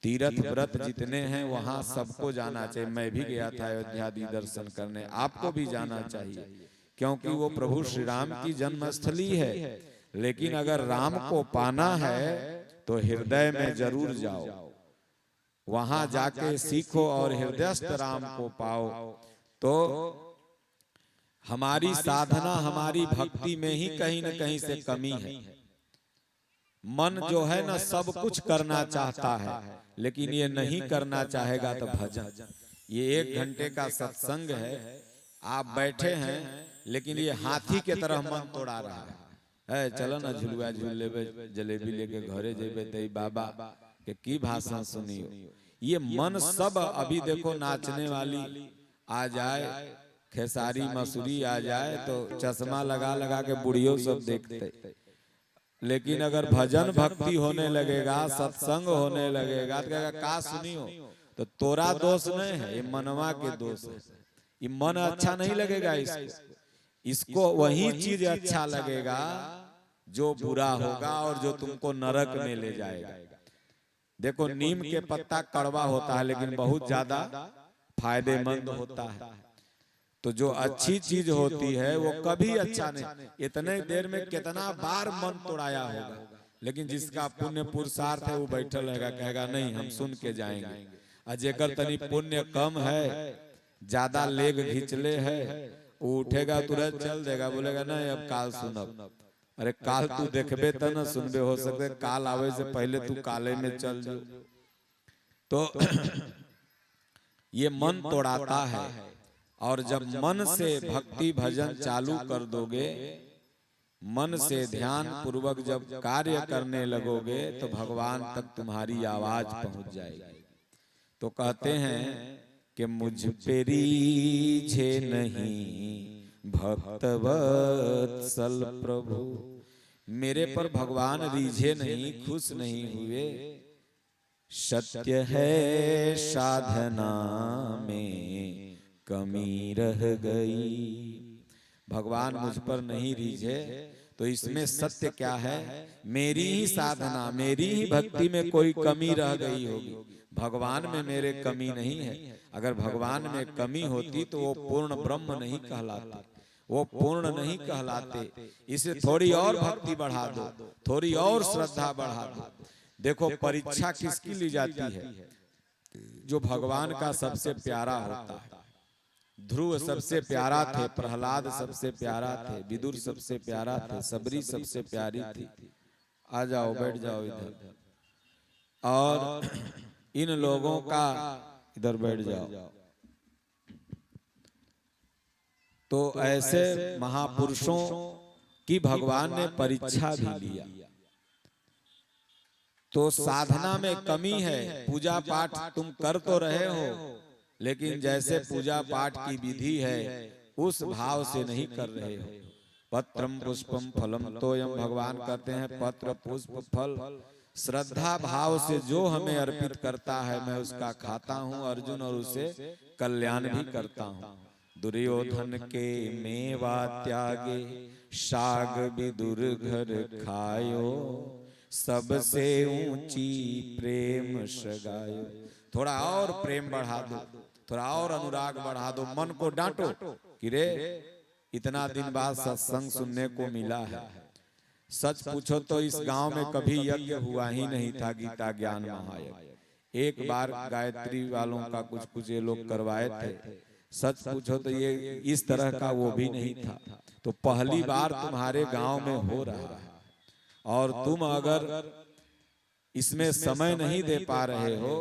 तीर्थ व्रत जितने हैं वहां सबको जाना चाहिए। मैं भी गया था अयोध्या दर्शन करने, आपको भी जाना चाहिए, क्योंकि वो प्रभु श्री राम की जन्मस्थली है। लेकिन अगर राम को पाना है तो हृदय में जरूर जाओ, वहां जाके सीखो और हृदयस्थ राम को पाओ। तो हमारी साधना, हमारी भक्ति में ही कहीं न कहीं से कमी है। मन जो है ना सब कुछ करना चाहता है, लेकिन ये नहीं करना चाहेगा तो भजन। ये 1 घंटे का सत्संग है, आप बैठे हैं, लेकिन ये हाथी के तरह मन तोड़ा रहा है। चलो ना झुलुआ झूल लेबे, जलेबी लेके घरे जेबे, ते बाबा के की भाषण सुनियो। ये मन सब अभी देखो, नाचने वाली आ जाए, खेसारी मसूरी आ जाए तो चश्मा लगा लगा के बुढ़ियों सब देखते। लेकिन अगर भजन भक्ति होने लगेगा, सत्संग होने लगेगा, तो कहेगा का सुनियो, तो तोरा दोष नहीं है, ये मनवा के दोष है। ये मन अच्छा नहीं लगेगा इसको वही चीज अच्छा लगेगा जो बुरा होगा और जो तुमको नरक में ले जाएगा। देखो नीम के पत्ता कड़वा होता है, लेकिन बहुत ज्यादा फायदेमंद होता है। तो जो अच्छी चीज होती है वो कभी अच्छा नहीं, इतने देर में कितना बार मन तोड़ाया होगा, लेकिन जिसका पुण्य पुरुषार्थ है वो बैठल रहेगा, कहेगा नहीं हम सुन के जाएंगे। और जेकर तनी पुण्य कम है, ज्यादा लेग घिचले है, वो उठेगा तुरंत चल देगा, बोलेगा नहीं अब काल सुनब। अरे काल तू देखबे तो न सुनबे, हो सकते काल आवे से पहले तू काले में चल जो। तो ये मन तोड़ाता है। और जब मन से भक्ति भजन चालू कर दोगे, मन से ध्यान पूर्वक जब कार्य करने लगोगे, तो भगवान तक तुम्हारी आवाज पहुंच जाएगी। तो कहते हैं कि मुझ पे रीझे नहीं भक्तवत्सल प्रभु, मेरे पर भगवान रीझे नहीं, खुश नहीं हुए। सत्य है साधना में कमी रह गई, भगवान मुझ पर नहीं रीझे तो इसमें सत्य क्या है? मेरी ही साधना, मेरी ही भक्ति में कोई कमी रह गई होगी, भगवान में मेरे कमी नहीं है। अगर भगवान में कमी होती तो वो पूर्ण ब्रह्म नहीं कहलाते, वो पूर्ण नहीं कहलाते। इसे थोड़ी और भक्ति बढ़ा दो, थोड़ी और श्रद्धा बढ़ा दो। देखो परीक्षा किसकी ली जाती है? जो भगवान का सबसे प्यारा होता है। ध्रुव सबसे प्यारा थे, प्रहलाद सबसे प्यारा थे, विदुर सबसे प्यारा थे, सबरी सबसे प्यारी थी। आ जाओ, बैठ जाओ इधर। और इन लोगों का, इधर बैठ जाओ। तो ऐसे महापुरुषों की भगवान ने परीक्षा भी लिया। तो साधना में कमी है, पूजा पाठ तुम कर तो रहे हो, लेकिन जैसे पूजा पाठ की विधि है उस भाव से नहीं कर रहे हो। पत्रम पुष्पम फलम तोयम, भगवान कहते हैं पत्र पुष्प फल श्रद्धा भाव से जो हमें अर्पित करता है मैं उसका खाता हूँ अर्जुन, और उसे कल्याण भी करता हूँ। दुर्योधन के मेवा त्यागे, शाग विदुर घर खायो, सबसे ऊंची प्रेम सगायो। थोड़ा और प्रेम बढ़ा दो, थोड़ा और अनुराग बढ़ा दो, मन को डांटो कि रे इतना दिन बाद सत्संग सुनने को मिला है। सच पूछो तो इस गांव में कभी यज्ञ हुआ ही नहीं था, गीता ज्ञान महायज्ञ। एक बार गायत्री वालों का कुछ कुछ ये लोग करवाए थे। सच पूछो तो ये इस तरह का वो भी नहीं था। तो पहली बार तुम्हारे गांव में हो रहा है, और तुम अगर इसमें समय नहीं दे पा रहे हो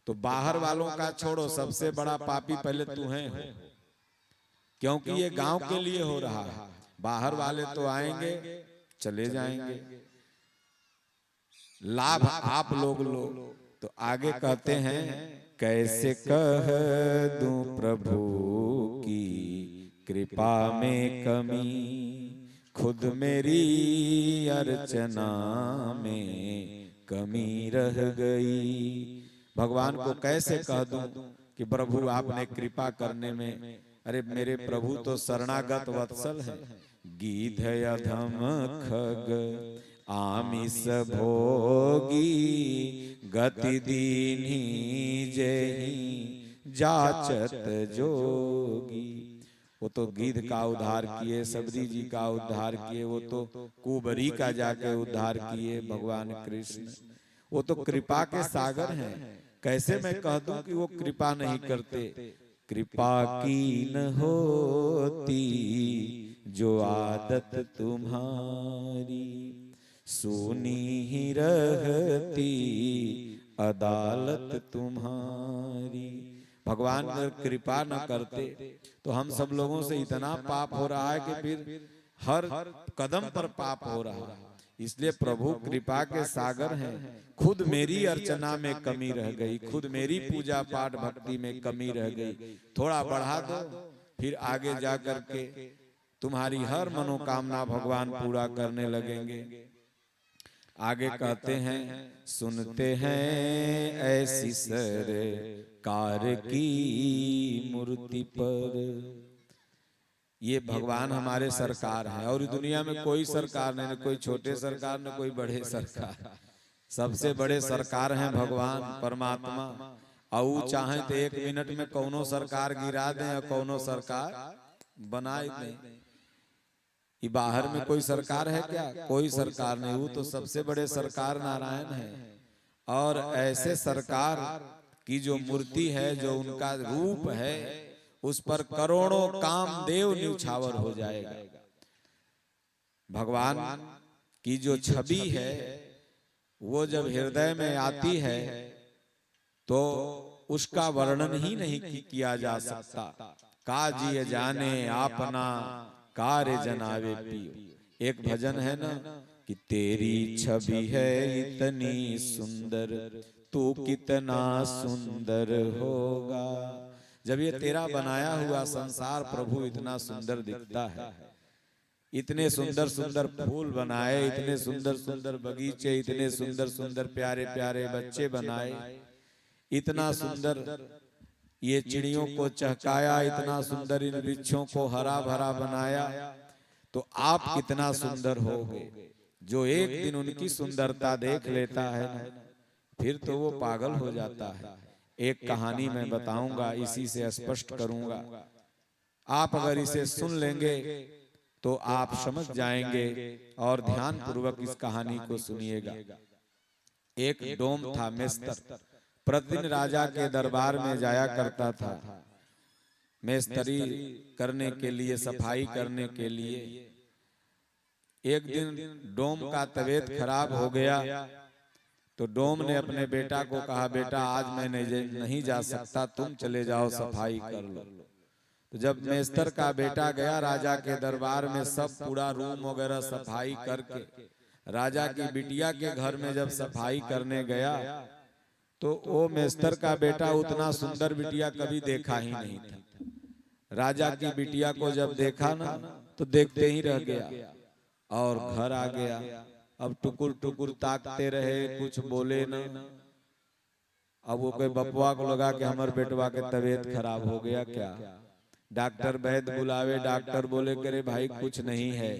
तो बाहर वालों का छोड़ो, सबसे बड़ा पापी पहले तुम्हें हो, क्योंकि ये गांव के लिए हो रहा है। बाहर वाले तो आएंगे चले जाएंगे, लाभ आप लोग लो। तो आगे कहते हैं कैसे कह दूं प्रभु की कृपा में कमी, खुद मेरी अर्चना में कमी रह गई। भगवान को कैसे कह दूं कि प्रभु आपने कृपा करने में, अरे मेरे प्रभु तो शरणागत वत्सल है। गीध अधम खग आमिष भोगी, गति दीन्ही जेहि जाचत जोगी। वो तो गिद्ध का उद्धार किए, सबरी जी का उद्धार किए, वो तो कुबरी का जाके उद्धार किए भगवान कृष्ण। वो तो कृपा के सागर हैं। कैसे मैं कह दूं कि वो कृपा नहीं करते। कृपा की न होती जो आदत तुम्हारी, सुनी ही रहती अदालत तुम्हारी। भगवान अगर कृपा न करते तो हम सब लोगों से इतना पाप हो रहा है कि फिर हर कदम पर पाप हो रहा है। इसलिए प्रभु कृपा के सागर हैं। खुद मेरी अर्चना में कमी रह गई, खुद मेरी पूजा पाठ भक्ति में कमी रह गई, थोड़ा बढ़ा दो, फिर आगे जा करके तुम्हारी हर मनोकामना भगवान पूरा करने लगेंगे। आगे कहते हैं सुनते हैं ऐसी सरकार की मूर्ति पर। ये भगवान हमारे सरकार है, और दुनिया में कोई सरकार नहीं, कोई छोटे सरकार न कोई बड़े सरकार। सबसे बड़े सरकार हैं भगवान परमात्मा। और चाहे तो 1 मिनट में कौनो सरकार गिरा दें और कौनो सरकार बनाए दें। ये बाहर में कोई सरकार है क्या? कोई सरकार नहीं। वो तो सबसे बड़े सरकार नारायण है। और ऐसे सरकार की जो मूर्ति है, जो उनका रूप है, उस पर करोड़ों कामदेव न्यौछावर हो जाएगा। भगवान की जो छवि है वो जब हृदय में आती है तो उसका वर्णन ही नहीं किया जा सकता। काजिए जाने आपना कार्य जनावे पियो। एक भजन है ना कि तेरी छवि है इतनी सुंदर, तू कितना सुंदर होगा। जब ये तेरा बनाया हुआ संसार प्रभु इतना सुंदर दिखता है, इतने सुंदर सुंदर फूल बनाए, इतने सुंदर सुंदर बगीचे, इतने सुंदर सुंदर प्यारे प्यारे बच्चे बनाए, इतना सुंदर ये चिड़ियों को चहकाया, इतना सुंदर इन वृक्षों को हरा भरा बनाया, तो आप कितना सुंदर होगे। जो एक दिन उनकी सुंदरता देख लेता है फिर तो वो पागल हो जाता है। एक कहानी मैं बताऊंगा, इसी से स्पष्ट करूंगा। आप अगर इसे सुन लेंगे तो आप समझ जाएंगे, और ध्यान पूर्वक इस कहानी को सुनिएगा। एक डोम था मेस्तर, प्रतिदिन राजा के दरबार में जाया करता था। मेस्तरी करने के लिए, सफाई करने के लिए। एक दिन डोम का तबीयत खराब हो गया तो डोम ने अपने बेटा को कहा, बेटा आज मैं नहीं जा सकता, तुम चले जाओ, सफाई कर लो। तो जब मेस्तर का बेटा गया राजा के दरबार में, सब पूरा रूम वगैरह सफाई करके राजा की बिटिया के घर में जब सफाई करने गया तो वो मेस्तर का बेटा उतना सुंदर बिटिया कभी देखा ही नहीं था। राजा की बिटिया को जब देखा ना तो देखते ही रह गया और घर आ गया। अब टुकुर टुकुर ताकते रहे, कुछ बोले ना। अब वो कोई बपुआ को लगा कि हमारे बेटवा के तबीयत खराब हो गया क्या। डॉक्टर वैद्य बुलावे, डॉक्टर बोले करे भाई कुछ नहीं है,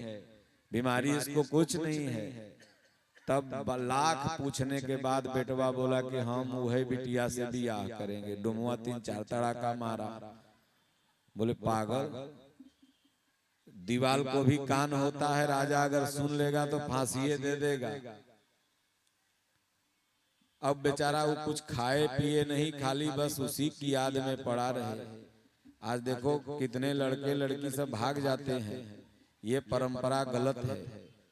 बीमारी इसको कुछ नहीं है। तब लाख पूछने के बाद बेटवा बोला कि हम वही बिटिया से बियाह करेंगे। डुमुआ 3-4 तड़ाका मारा। बोले पागल, दीवाल को भी कान होता है, राजा अगर सुन लेगा तो फांसी दे देगा। अब बेचारा वो कुछ खाए पिए नहीं, खाली बस उसी की याद में पड़ा रहे। आज देखो कितने लड़के लड़की सब भाग जाते हैं। ये परंपरा गलत है।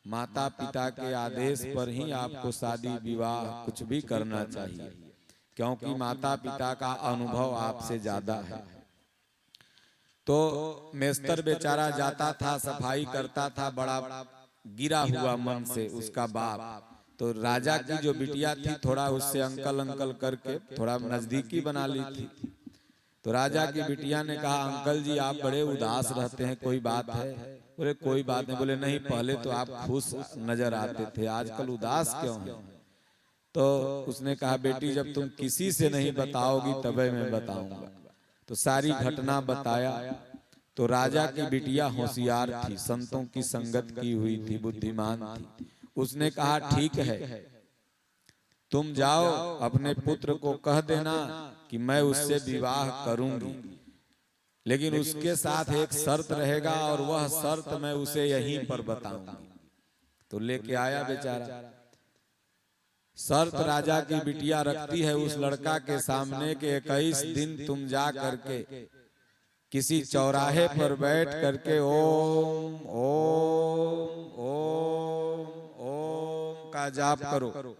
माता पिता के आदेश पर ही आपको शादी विवाह कुछ भी करना चाहिए, क्योंकि माता पिता का अनुभव आपसे ज्यादा है। तो मेस्तर बेचारा जाता था, सफाई करता था, बड़ा गिरा हुआ मन से उसका बाप। तो राजा की जो बिटिया थी थोड़ा उससे अंकल अंकल करके थोड़ा नजदीकी बना ली थी। तो राजा की बिटिया ने कहा, अंकल जी आप बड़े उदास रहते हैं, कोई बात है? बोले कोई बात नहीं। बोले नहीं, पहले तो आप खुश नजर आते थे, आजकल उदास क्यों हैं? तो उसने कहा, बेटी जब तुम किसी से नहीं बताओगी तभी मैं बताऊंगा। तो सारी घटना बताया। तो राजा की बिटिया होशियार थी, संतों की संगत की हुई थी, बुद्धिमान थी। उसने कहा ठीक है, तुम जाओ अपने पुत्र को कह देना कि मैं उससे विवाह करूंगी, लेकिन उसके साथ एक शर्त रहेगा और वह शर्त मैं उसे यहीं पर बताऊंगी। तो लेके आया बेचारा। शर्त राजा की बिटिया रखती है उस लड़का के सामने के 21 दिन तुम जा करके किसी चौराहे पर बैठ करके ओम ओम ओम ओम का जाप करो।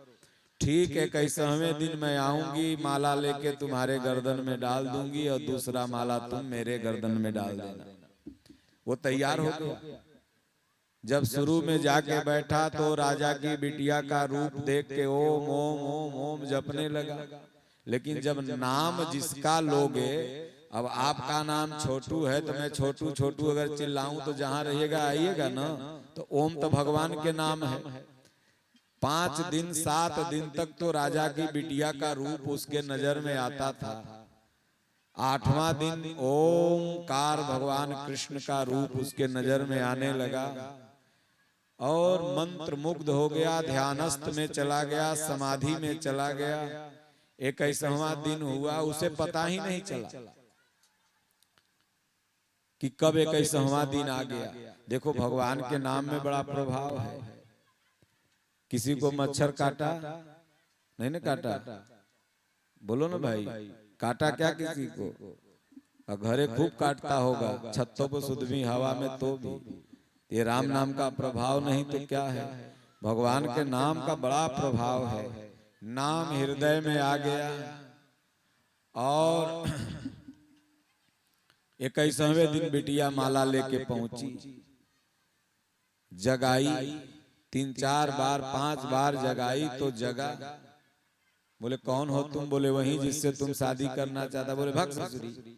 ठीक है, 21वें दिन मैं आऊंगी, माला लेके तुम्हारे गर्दन में डाल दूंगी और दूसरा माला तुम मेरे गर्दन में डाल देना। वो तैयार हो गया। जब शुरू में जाके बैठा तो राजा की बिटिया का रूप देख के ओम ओम ओम ओम जपने लगा। लेकिन जब नाम जिसका लोगे, अब आपका नाम छोटू है तो मैं छोटू छोटू अगर चिल्लाऊं तो जहां रहिएगा आइएगा ना। तो ओम तो भगवान के नाम है। 5 दिन 7 दिन तक तो राजा की बिटिया का रूप उसके नजर में आता था। 8वां दिन ओमकार भगवान कृष्ण का रूप उसके नजर में आने लगा और मंत्र मुग्ध हो गया, ध्यानस्थ में चला गया, समाधि में चला गया। 21वां दिन हुआ, उसे पता ही नहीं चला कि कब 21वां दिन आ गया। देखो भगवान के नाम में बड़ा प्रभाव है। किसी को मच्छर काटा नहीं ना काटा, बोलो ना भाई, काटा क्या किसी को? घरे खूब काटता होगा, छतों पर सुध भी, हवा में तो भी। ये राम नाम का प्रभाव नहीं तो क्या है? भगवान के नाम का बड़ा प्रभाव है। नाम हृदय में आ गया और 21वें दिन बिटिया माला लेके पहुंची, जगाई 3-4 बार 5 बार जगाई तो जगा। बोले कौन हो तुम? बोले वही जिससे तुम शादी करना चाहता। बोले भक्त ससुरी,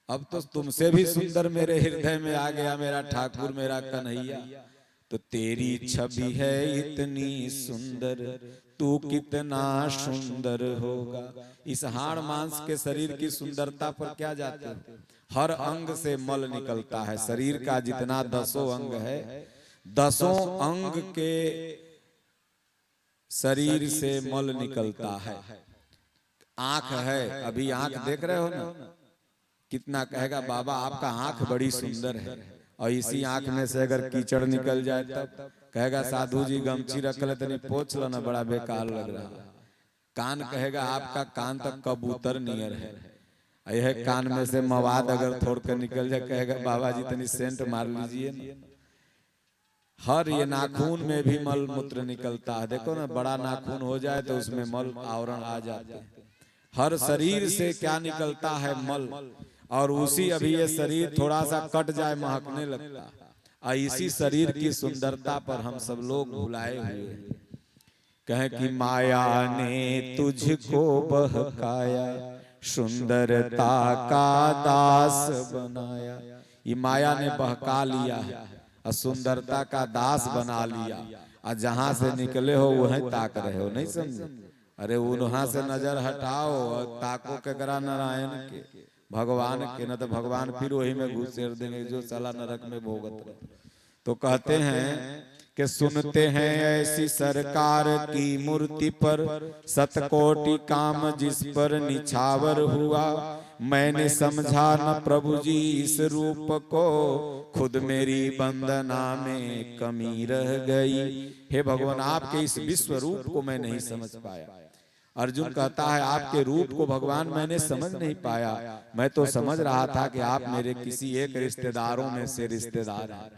अब तो तुमसे भी सुंदर मेरे हृदय में आ गया मेरा ठाकुर, मेरा कन्हैया। तो तेरी छवि है इतनी सुंदर, तू कितना सुंदर होगा। इस हाड़ मांस के शरीर की सुंदरता पर क्या जाते हो? हर अंग से मल निकलता है। शरीर का जितना 10 अंग है, 10 अंग के शरीर से मल निकलता है। आंख है, अभी आंख देख रहे हो ना, कितना कहेगा बाबा आपका आंख बड़ी सुंदर है, और इसी आंख में से अगर कीचड़ निकल जाए तब कहेगा साधु जी गमछी रख ले तनी पोंछ लो ना, बड़ा बेकार लग रहा। कान कहेगा आपका कान तक कबूतर नियर है, यह कान में से मवाद अगर थोड़ कर निकल जाए, कहेगा बाबा जी तनी सेंट मार लीजिए ना। हर ये नाखून में भी मल मूत्र निकलता है, देखो ना, बड़ा नाखून हो जाए तो उसमें मल आवरण आ जाते हैं। हर शरीर से क्या निकलता है, मल। और उसी अभी ये शरीर थोड़ा सा कट जाए महकने लगता है। और इसी शरीर की सुंदरता पर हम सब लोग भुलाए हुए हैं। कहें कि माया ने तुझको बहकाया, सुंदरता का दास बनाया। ये माया ने बहका लिया है और सुंदरता का दास बना लिया। और जहां से निकले हो वहीं ताक रहे हो, नहीं समझे? अरे वहां से नजर हटाओ और ताको के करा नारायण के, भगवान के, न तो भगवान फिर वही में घुसेड़ देंगे जो साला नरक में भोगत रहे। तो कहते हैं कि सुनते हैं ऐसी सरकार की मूर्ति पर, सतकोटि काम जिस पर निछावर हुआ। मैंने समझा न प्रभु जी इस रूप को, खुद मेरी वंदना में कमी रह गई। हे भगवान, आपके इस विश्व रूप को मैं नहीं समझ पाया। अर्जुन कहता है आपके रूप को भगवान मैंने समझ नहीं पाया। मैं तो समझ रहा था कि आप मेरे किसी एक रिश्तेदारों में से रिश्तेदार हैं।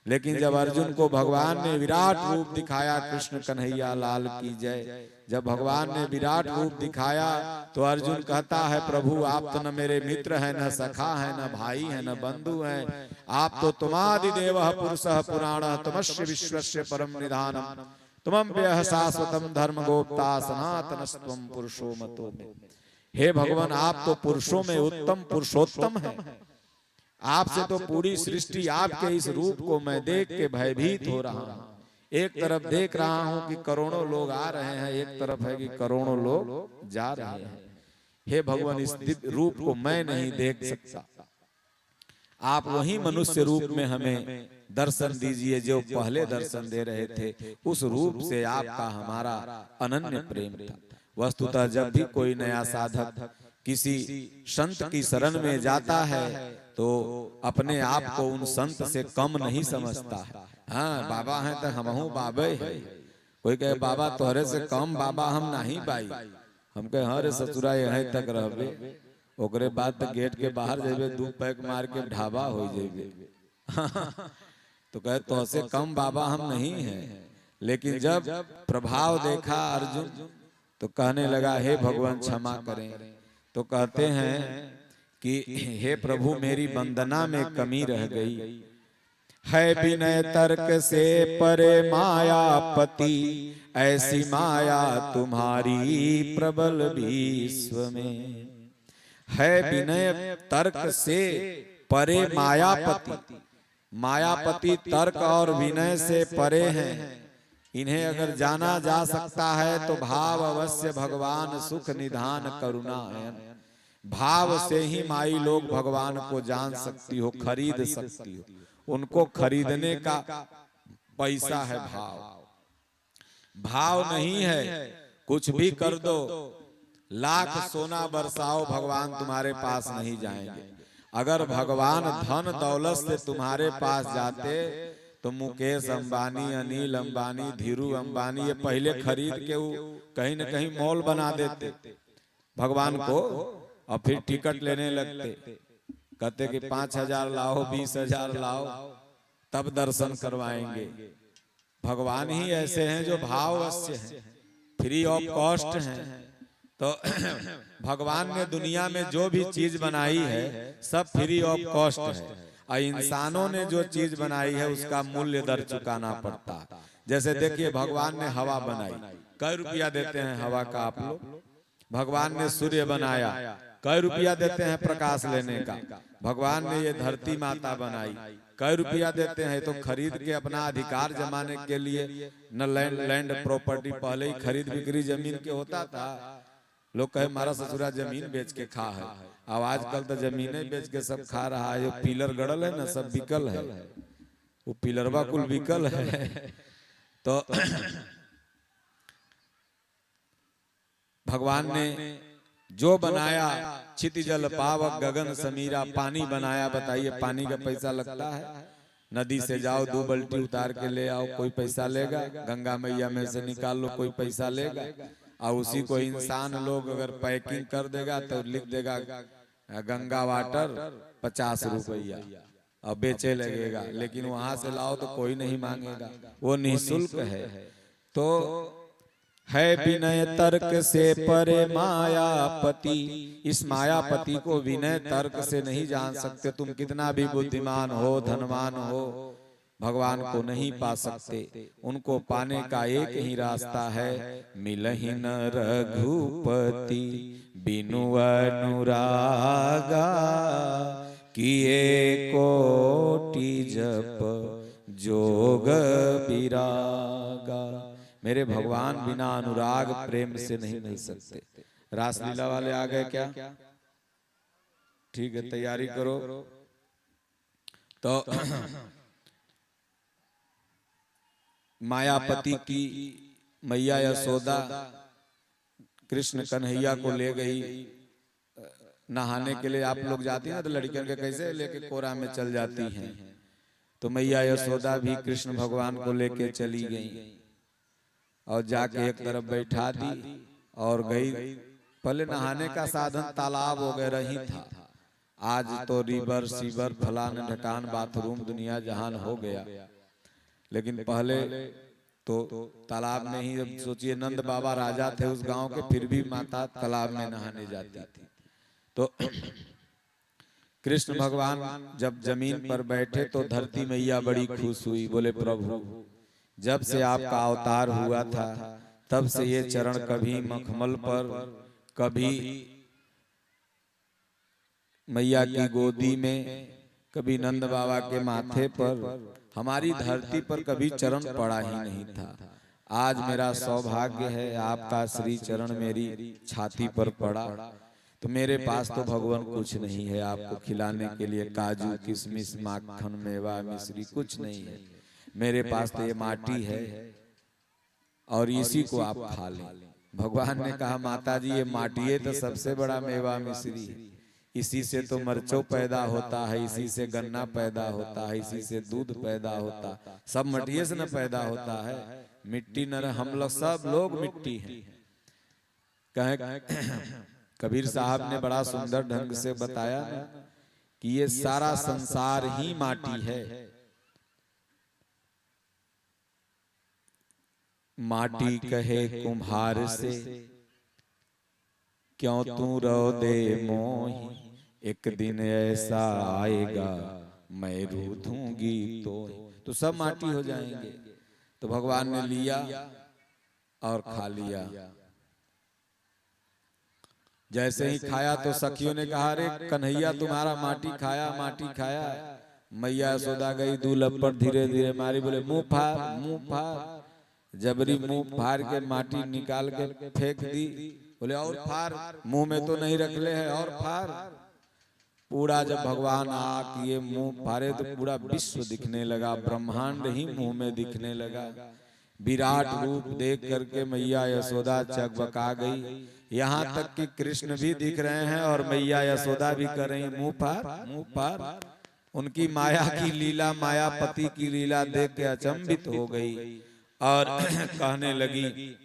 लेकिन जब अर्जुन को भगवान ने विराट रूप दिखाया, कृष्ण कन्हैया लाल की जय, जब भगवान ने विराट रूप दिखाया तो अर्जुन कहता है प्रभु आप तो न मेरे मित्र हैं, न सखा है, न भाई है, न बंधु हैं। आप तो तुमादिदेवः पुरुषः पुराणः, तमस्य विश्वस्य परम निधानम्, तुमम्प्यः शाश्वतम धर्म गोप्ता सनातनस्त्वं पुरुषो मतो मे। हे भगवान, आप तो पुरुषों में उत्तम पुरुषोत्तम हैं। आपसे तो पूरी सृष्टि आपके इस रूप को मैं देख के भयभीत हो रहा हूँ। एक तरफ देख रहा हूँ कि करोड़ों लोग आ रहे हैं, एक तरफ है कि करोड़ों लोग जा रहे हैं। हे भगवान, इस रूप को मैं नहीं देख सकता। आप वही मनुष्य रूप में हमें दर्शन दीजिए जो पहले दर्शन दे रहे थे। उस रूप से आपका हमारा अनन्य प्रेम था। वस्तुतः जब भी कोई नया साधक किसी संत की शरण में जाता है तो अपने आप को उन संत से कम नहीं समझता है। हाँ, बाबा हैं तो हमहू बाबे है। कोई कहे बाबा तोहरे से कम बाबा हम नहीं बाई। हम कहे हाँ रे ससुरा यहीं तक रहबे, ओकरे बाद तो गेट के बाहर जेबे, 2 पैक मार के ढाबा हो जेबे। तो कहे तो से कम बाबा हम नहीं हैं। लेकिन जब प्रभाव देखा अर्जुन तो कहने लगा हे भगवान क्षमा करें। तो कहते हैं कि हे प्रभु मेरी वंदना में कमी रह गई है, विनय तर्क से परे मायापति, ऐसी माया तुम्हारी प्रबल विश्व में है। विनय तर्क से परे मायापति, मायापति तर्क और विनय से परे हैं। इन्हें अगर जाना जा सकता है तो भाव अवश्य भगवान सुख निधान करुणा है। भाव से ही माई लोग भगवान को जान सकती हो, खरीद सकती हो। उनको खरीदने का पैसा है भाव। भाव नहीं है कुछ भी कर दो, लाख सोना बरसाओ भगवान तुम्हारे पास नहीं जाएंगे। अगर भगवान धन दौलत से तुम्हारे पास जाते तो मुकेश अंबानी, अनिल अंबानी, धीरू अंबानी ये पहले खरीद के कहीं न कहीं मॉल बना देते भगवान को, और फिर टिकट लेने लगते, कहते कि 5,000 लाओ, 20,000 लाओ, तब दर्शन करवाएंगे। भगवान ही ऐसे हैं जो भाव अवश्य हैं, फ्री ऑफ कॉस्ट हैं। तो भगवान ने दुनिया में जो भी चीज बनाई है सब फ्री ऑफ कॉस्ट है, और इंसानों ने जो चीज बनाई है उसका मूल्य दर चुकाना पड़ता है। जैसे देखिए भगवान ने हवा बनाई, कई रुपया देते हैं हवा का आप लोग। भगवान ने सूर्य बनाया, कई रुपया देते हैं प्रकाश लेने का। भगवान ने ये धरती माता बनाई, कई रुपया देते हैं। तो खरीद के अपना अधिकार जमाने के लिए न लैंड प्रॉपर्टी, पहले ही खरीद बिक्री जमीन के होता था। लोग कहे हमारा ससुरा जमीन बेच के खा है, अब आजकल तो जमीनें बेच के सब खा रहा है। जो पिलर गड़ल है ना सब बिकल है, वो पिलरवा कुल बिकल है। तो भगवान ने जो बनाया, क्षिति जल पावक गगन समीरा, पानी बनाया। बताइए पानी का पैसा लगता है? नदी से जाओ 2 बाल्टी उतार के ले आओ, कोई पैसा लेगा? गंगा मैया में से निकाल लो, कोई पैसा लेगा? और उसी को इंसान लोग अगर पैकिंग कर देगा तो लिख देगा गंगा वाटर 50 रुपया और बेचे लगेगा, लेकिन वहां से लाओ तो कोई नहीं मांगेगा, वो निःशुल्क है। तो है विनय तर्क से परे मायापति, इस मायापति को विनय तर्क से नहीं जान सकते। तुम कितना भी बुद्धिमान हो, धनवान हो, भगवान को नहीं पा सकते। उनको पाने का एक ही रास्ता है, मिलहि न रघुपति बिनु अनुरागा, किए कोटि जप जोग विरागा। मेरे भगवान बिना अनुराग प्रेम से नहीं मिल सकते। रासलीला वाले आ गए क्या? ठीक है, तैयारी करो। तो मायापति की मैया यशोदा कृष्ण कन्हैया को ले गई नहाने के लिए। आप लोग जाती हैं तो लड़कियों के कैसे लेके कोरा में चल जाती हैं, तो मैया यशोदा भी कृष्ण भगवान को लेके चली गई और जाके एक तरफ बैठा दी और गई। पहले नहाने का साधन तालाब वगैरह ही था, आज तो रिवर सीवर फलान ढकान बाथरूम दुनिया जहान हो गया, लेकिन पहले तो तालाब में ही। अब सोचिए नंद बाबा राजा थे उस गांव के, फिर भी माता तालाब में नहाने जाती थी। तो कृष्ण भगवान जब जमीन पर बैठे तो धरती मैया बड़ी खुश हुई, बोले प्रभु जब से आपका अवतार हुआ था तब से ये चरण कभी मखमल पर, कभी मैया की गोदी में, कभी नंद बाबा के माथे पर, हमारी धरती पर कभी चरण पड़ा ही नहीं था। आज मेरा सौभाग्य है आपका श्री चरण मेरी छाती पर पड़ा। तो मेरे पास तो भगवान कुछ नहीं है आपको खिलाने के लिए, काजू किशमिश माखन मेवा मिश्री कुछ नहीं है। मेरे पास तो ये माटी है और इसी को आप खा लें। भगवान ने कहा माता जी ये माटी तो सबसे बड़ा मेवा मिश्री है, इसी से तो मरचो पैदा होता है, इसी से गन्ना पैदा होता है, इसी से दूध पैदा होता, सब मटिए से न पैदा होता है। मिट्टी न हम लोग सब लोग मिट्टी हैं। कहें कबीर साहब ने बड़ा सुंदर ढंग से बताया कि ये सारा संसार ही माटी है। माटी कहे कुम्हार से क्यों तू रो दे मोही, एक दिन ऐसा आएगा मैं रो दूंगी तो सब माटी हो जाएंगे। तो भगवान ने लिया और खा लिया। जैसे ही खाया तो सखियों ने कहा अरे कन्हैया तुम्हारा माटी खाया, माटी खाया। मैया यशोदा गई दूल्हा पर धीरे धीरे मारी, बोले मुंह फाड़, मुंह फाड़। जबरी मुंह फाड़ के माटी निकाल के फेंक दी। बोले और फाड़, मुंह में तो नहीं रख ले है, और फाड़। पूरा जब भगवान ये मुंह फाड़े तो पूरा विश्व दिखने लगा, ब्रह्मांड ही मुंह में दिखने लगा। विराट रूप देख करके मैया यशोदा चकबका गई। यहाँ तक कि कृष्ण भी दिख रहे हैं और मैया यशोदा भी कर रही मुंह फाड़, मुंह फाड़। उनकी माया की लीला, मायापति की लीला देख के अचंभित हो गई और कहने लगी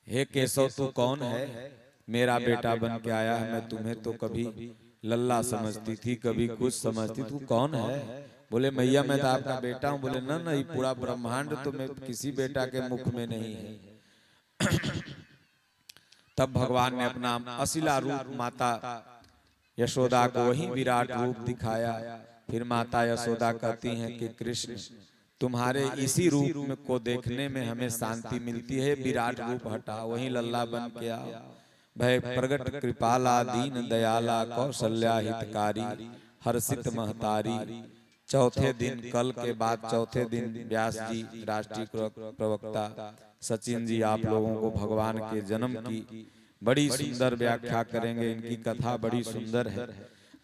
हे केशव तू कौन है? मेरा बेटा बन के आया है। मैं तुम्हें तो कभी लल्ला समझती थी, कभी कुछ समझती, तू कौन है? बोले मैया मैं तो आपका बेटा हूँ। बोले ना नहीं, पूरा ब्रह्मांड तो मैं किसी बेटा के मुख में नहीं है। तब भगवान ने अपना असिला रूप माता यशोदा को वही विराट रूप दिखाया। फिर माता यशोदा कहती हैं कि कृष्ण तुम्हारे इसी रूप में को देखने में हमें शांति मिलती है, विराट रूप हटा, वही लल्ला बन के आओ। भय प्रगट कृपाला दीन दयाला कौशल्या हितकारी हर्षित महतारी। चौथे दिन, कल के बाद चौथे दिन व्यास जी राष्ट्रीय प्रवक्ता सचिन जी आप लोगों को भगवान के जन्म की बड़ी सुंदर व्याख्या करेंगे। इनकी कथा बड़ी सुंदर है।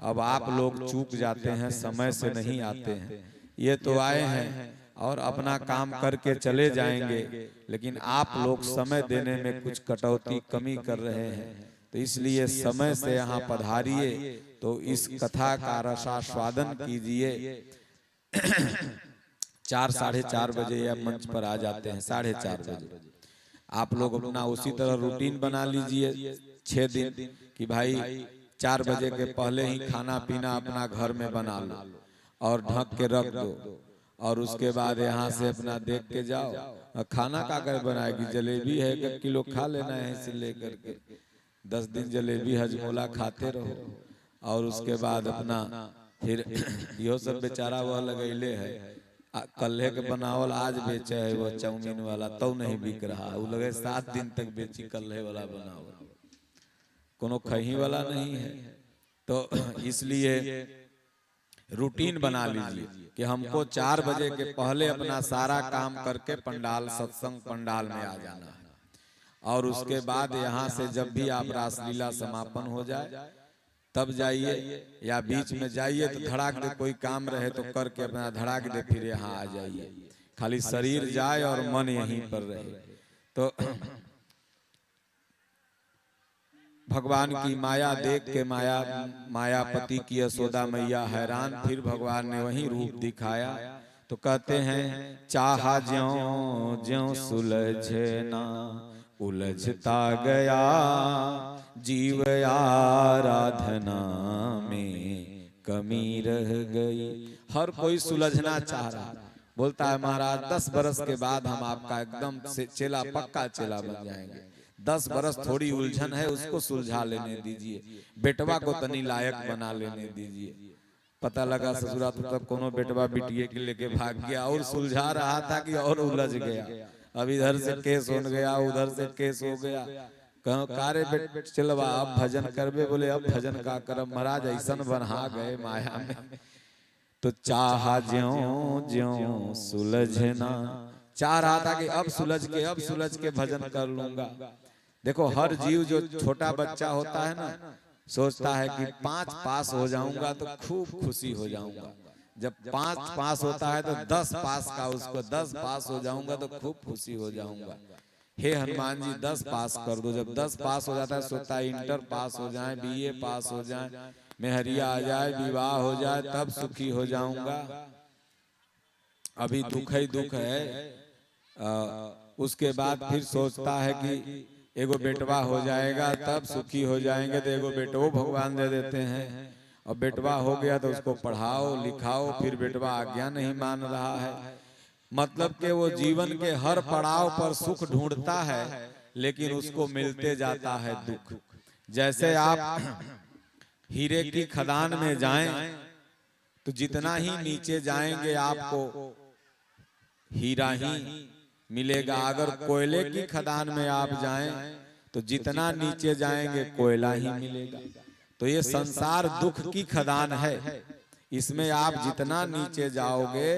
अब आप लोग चूक जाते हैं, समय से नहीं आते हैं। ये तो आए हैं और अपना काम करके चले जाएंगे, लेकिन आप लोग समय देने में कुछ कटौती कमी कर रहे हैं। तो इसलिए समय से यहाँ पधारिए तो इस कथा का रसास्वादन कीजिए। 4 साढ़े 4 बजे या मंच पर आ जाते हैं, 4:30 बजे। आप लोग अपना उसी तरह रूटीन बना लीजिए 6 दिन कि भाई 4 बजे के पहले ही खाना पीना अपना घर में बना लो और ढक के रख दो, और उसके बाद यहाँ से अपना देख के जाओ। और खाना का कर बनाएगी, जलेबी है 1 किलो खा लेना है से लेकर के 10 दिन जलेबी हजमोला खाते रहो। और उसके बाद अपना फिर यो सब बेचारा वह लगैले है कल्हे के बनावल आज बेचे है वो चाउमीन वाला, तो नहीं बिक रहा। वो लगे 7 दिन तक बेची कल्हे वाला बनावल, कोनो खही वाला नहीं है। तो इसलिए रूटीन बना लीजिए कि हमको 4 बजे के पहले अपना सारा काम करके पंडाल सत्संग पंडाल में आ जाना है। और उसके बाद यहाँ से जब भी आप रासलीला समापन हो जाए तब जाइए, या बीच में जाइए तो धड़ाक दे कोई काम रहे तो करके अपना धड़ाक दे फिर यहाँ आ जाइए। खाली शरीर जाए और मन यहीं पर रहे। तो भगवान की माया देख के मायापति की यशोदा मैया हैरान, फिर भगवान ने वही रूप दिखाया। तो कहते हैं चाहा ज्यों ज्यों सुलझे ना उलझता गया जीव आराधना में कमी रह गई। हर कोई सुलझना चाह रहा, बोलता है महाराज 10 बरस के बाद हम आपका एकदम से चेला, पक्का चेला बन जाएंगे। 10 बरस थोड़ी उलझन है, उसको सुलझा लेने दीजिए, बेटवा को तनी लायक बना लेने दीजिए। पता लगा ससुरा तो तब कोनो बेटवा बिटिए के लेके भाग गया और सुलझा रहा था कि और उलझ गया। अब इधर से केस हो गया, उधर से केस हो गया। कारे बेट चलवा अब भजन करबे, बोले अब भजन का करम महाराज ऐसन बना गए माया में। तो चाहा ज्यों ज्यों सुलझना, चाह रहा था कि अब सुलझ के भजन कर लूंगा। देखो हर जीव जो छोटा बच्चा होता है ना, सोचता है कि 5 पास हो जाऊंगा तो खूब खुशी हो जाऊंगा। जब 5 पास होता है तो 10 पास का उसको 10 पास हो जाऊंगा तो खूब खुशी हो जाऊंगा। हे हनुमान जी 10 पास कर दो। जब 10 पास हो जाता है सोचता है इंटर पास हो जाए, BA पास हो जाए, मेहरिया आ जाए, विवाह हो जाए, तब सुखी हो जाऊंगा। अभी दुख ही दुख है। उसके बाद फिर सोचता है कि एगो बेटवा हो जाएगा तब सुखी हो जाएंगे, तो एगो बेटो भगवान दे देते हैं। और बेटवा हो गया तो उसको पढ़ाओ लिखाओ, फिर बेटवा आज्ञा नहीं मान रहा है। मतलब कि वो जीवन के हर पड़ाव पर सुख ढूंढता है, लेकिन उसको मिलते जाता है दुख। जैसे आप हीरे की खदान में जाएं तो जितना ही नीचे जाएंगे आपको हीरा ही मिलेगा। अगर कोयले की खदान में आप जाएं तो जितना नीचे जाएंगे कोयला ही मिलेगा। तो ये संसार दुख की खदान है, इसमें आप जितना नीचे जाओगे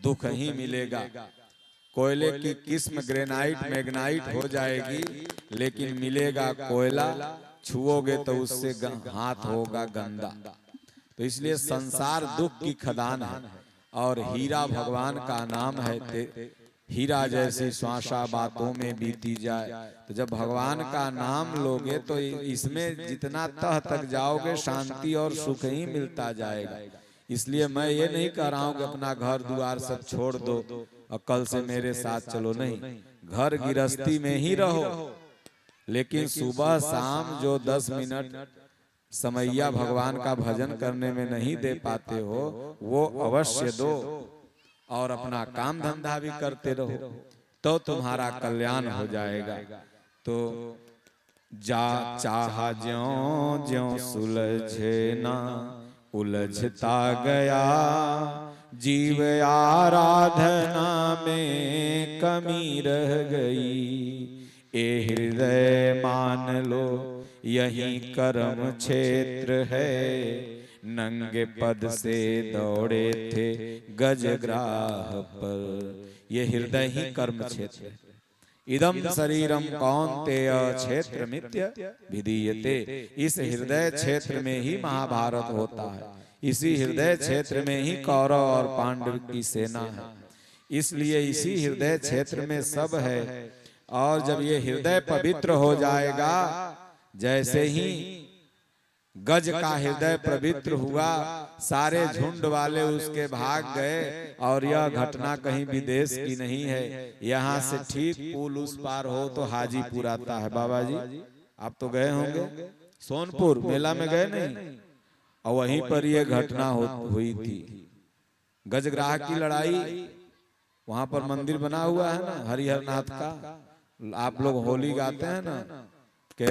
दुख ही मिलेगा। कोयले की किस्म ग्रेनाइट मैग्नाइट हो जाएगी, लेकिन मिलेगा कोयला, छुओगे तो उससे हाथ होगा गंदा। तो इसलिए संसार दुख की खदान है और हीरा भगवान का नाम है। हीरा जैसी श्वासा बातों में बीती जाए। तो जब भगवान का नाम लोगे तो इसमें जितना तह तक जाओगे शांति और सुख ही मिलता जाएगा। इसलिए मैं ये नहीं कह रहा हूं कि अपना घर द्वार सब छोड़ दो और कल से मेरे साथ चलो, नहीं। घर गृहस्थी में ही रहो, लेकिन सुबह शाम जो 10 मिनट समैया भगवान का भजन करने में नहीं दे पाते हो वो अवश्य दो, और अपना काम धंधा भी करते रहो तो तुम्हारा कल्याण हो जाएगा। तो जा चाहा ज्यों ज्यों सुलझे ना उलझता गया जीव आराधना में कमी रह गई। ए हृदय मान लो यही कर्म क्षेत्र है, नंगे पद से दौड़े थे गजग्राह पर। ये हृदय ही कर्म क्षेत्र है। इदम शरीरम कौन्तेय क्षेत्र मित्य विधीयते। इस हृदय क्षेत्र में ही महाभारत होता है, इसी हृदय क्षेत्र में ही कौरव और पांडव की सेना है। इसलिए इसी हृदय क्षेत्र में सब है। और जब ये हृदय पवित्र हो जाएगा, जैसे ही गज का हृदय पवित्र हुआ, सारे झुंड वाले उसके भाग गए। और यह घटना कहीं विदेश की नहीं है, यहाँ से ठीक पुल उस पार हो तो हाजीपुर आता है। बाबा जी आप तो गए होंगे, सोनपुर मेला में गए नहीं, और वहीं पर ये घटना हुई थी। गजग्राह की लड़ाई, वहां पर मंदिर बना हुआ है ना हरिहर नाथ का। आप लोग होली गाते हैं ना कि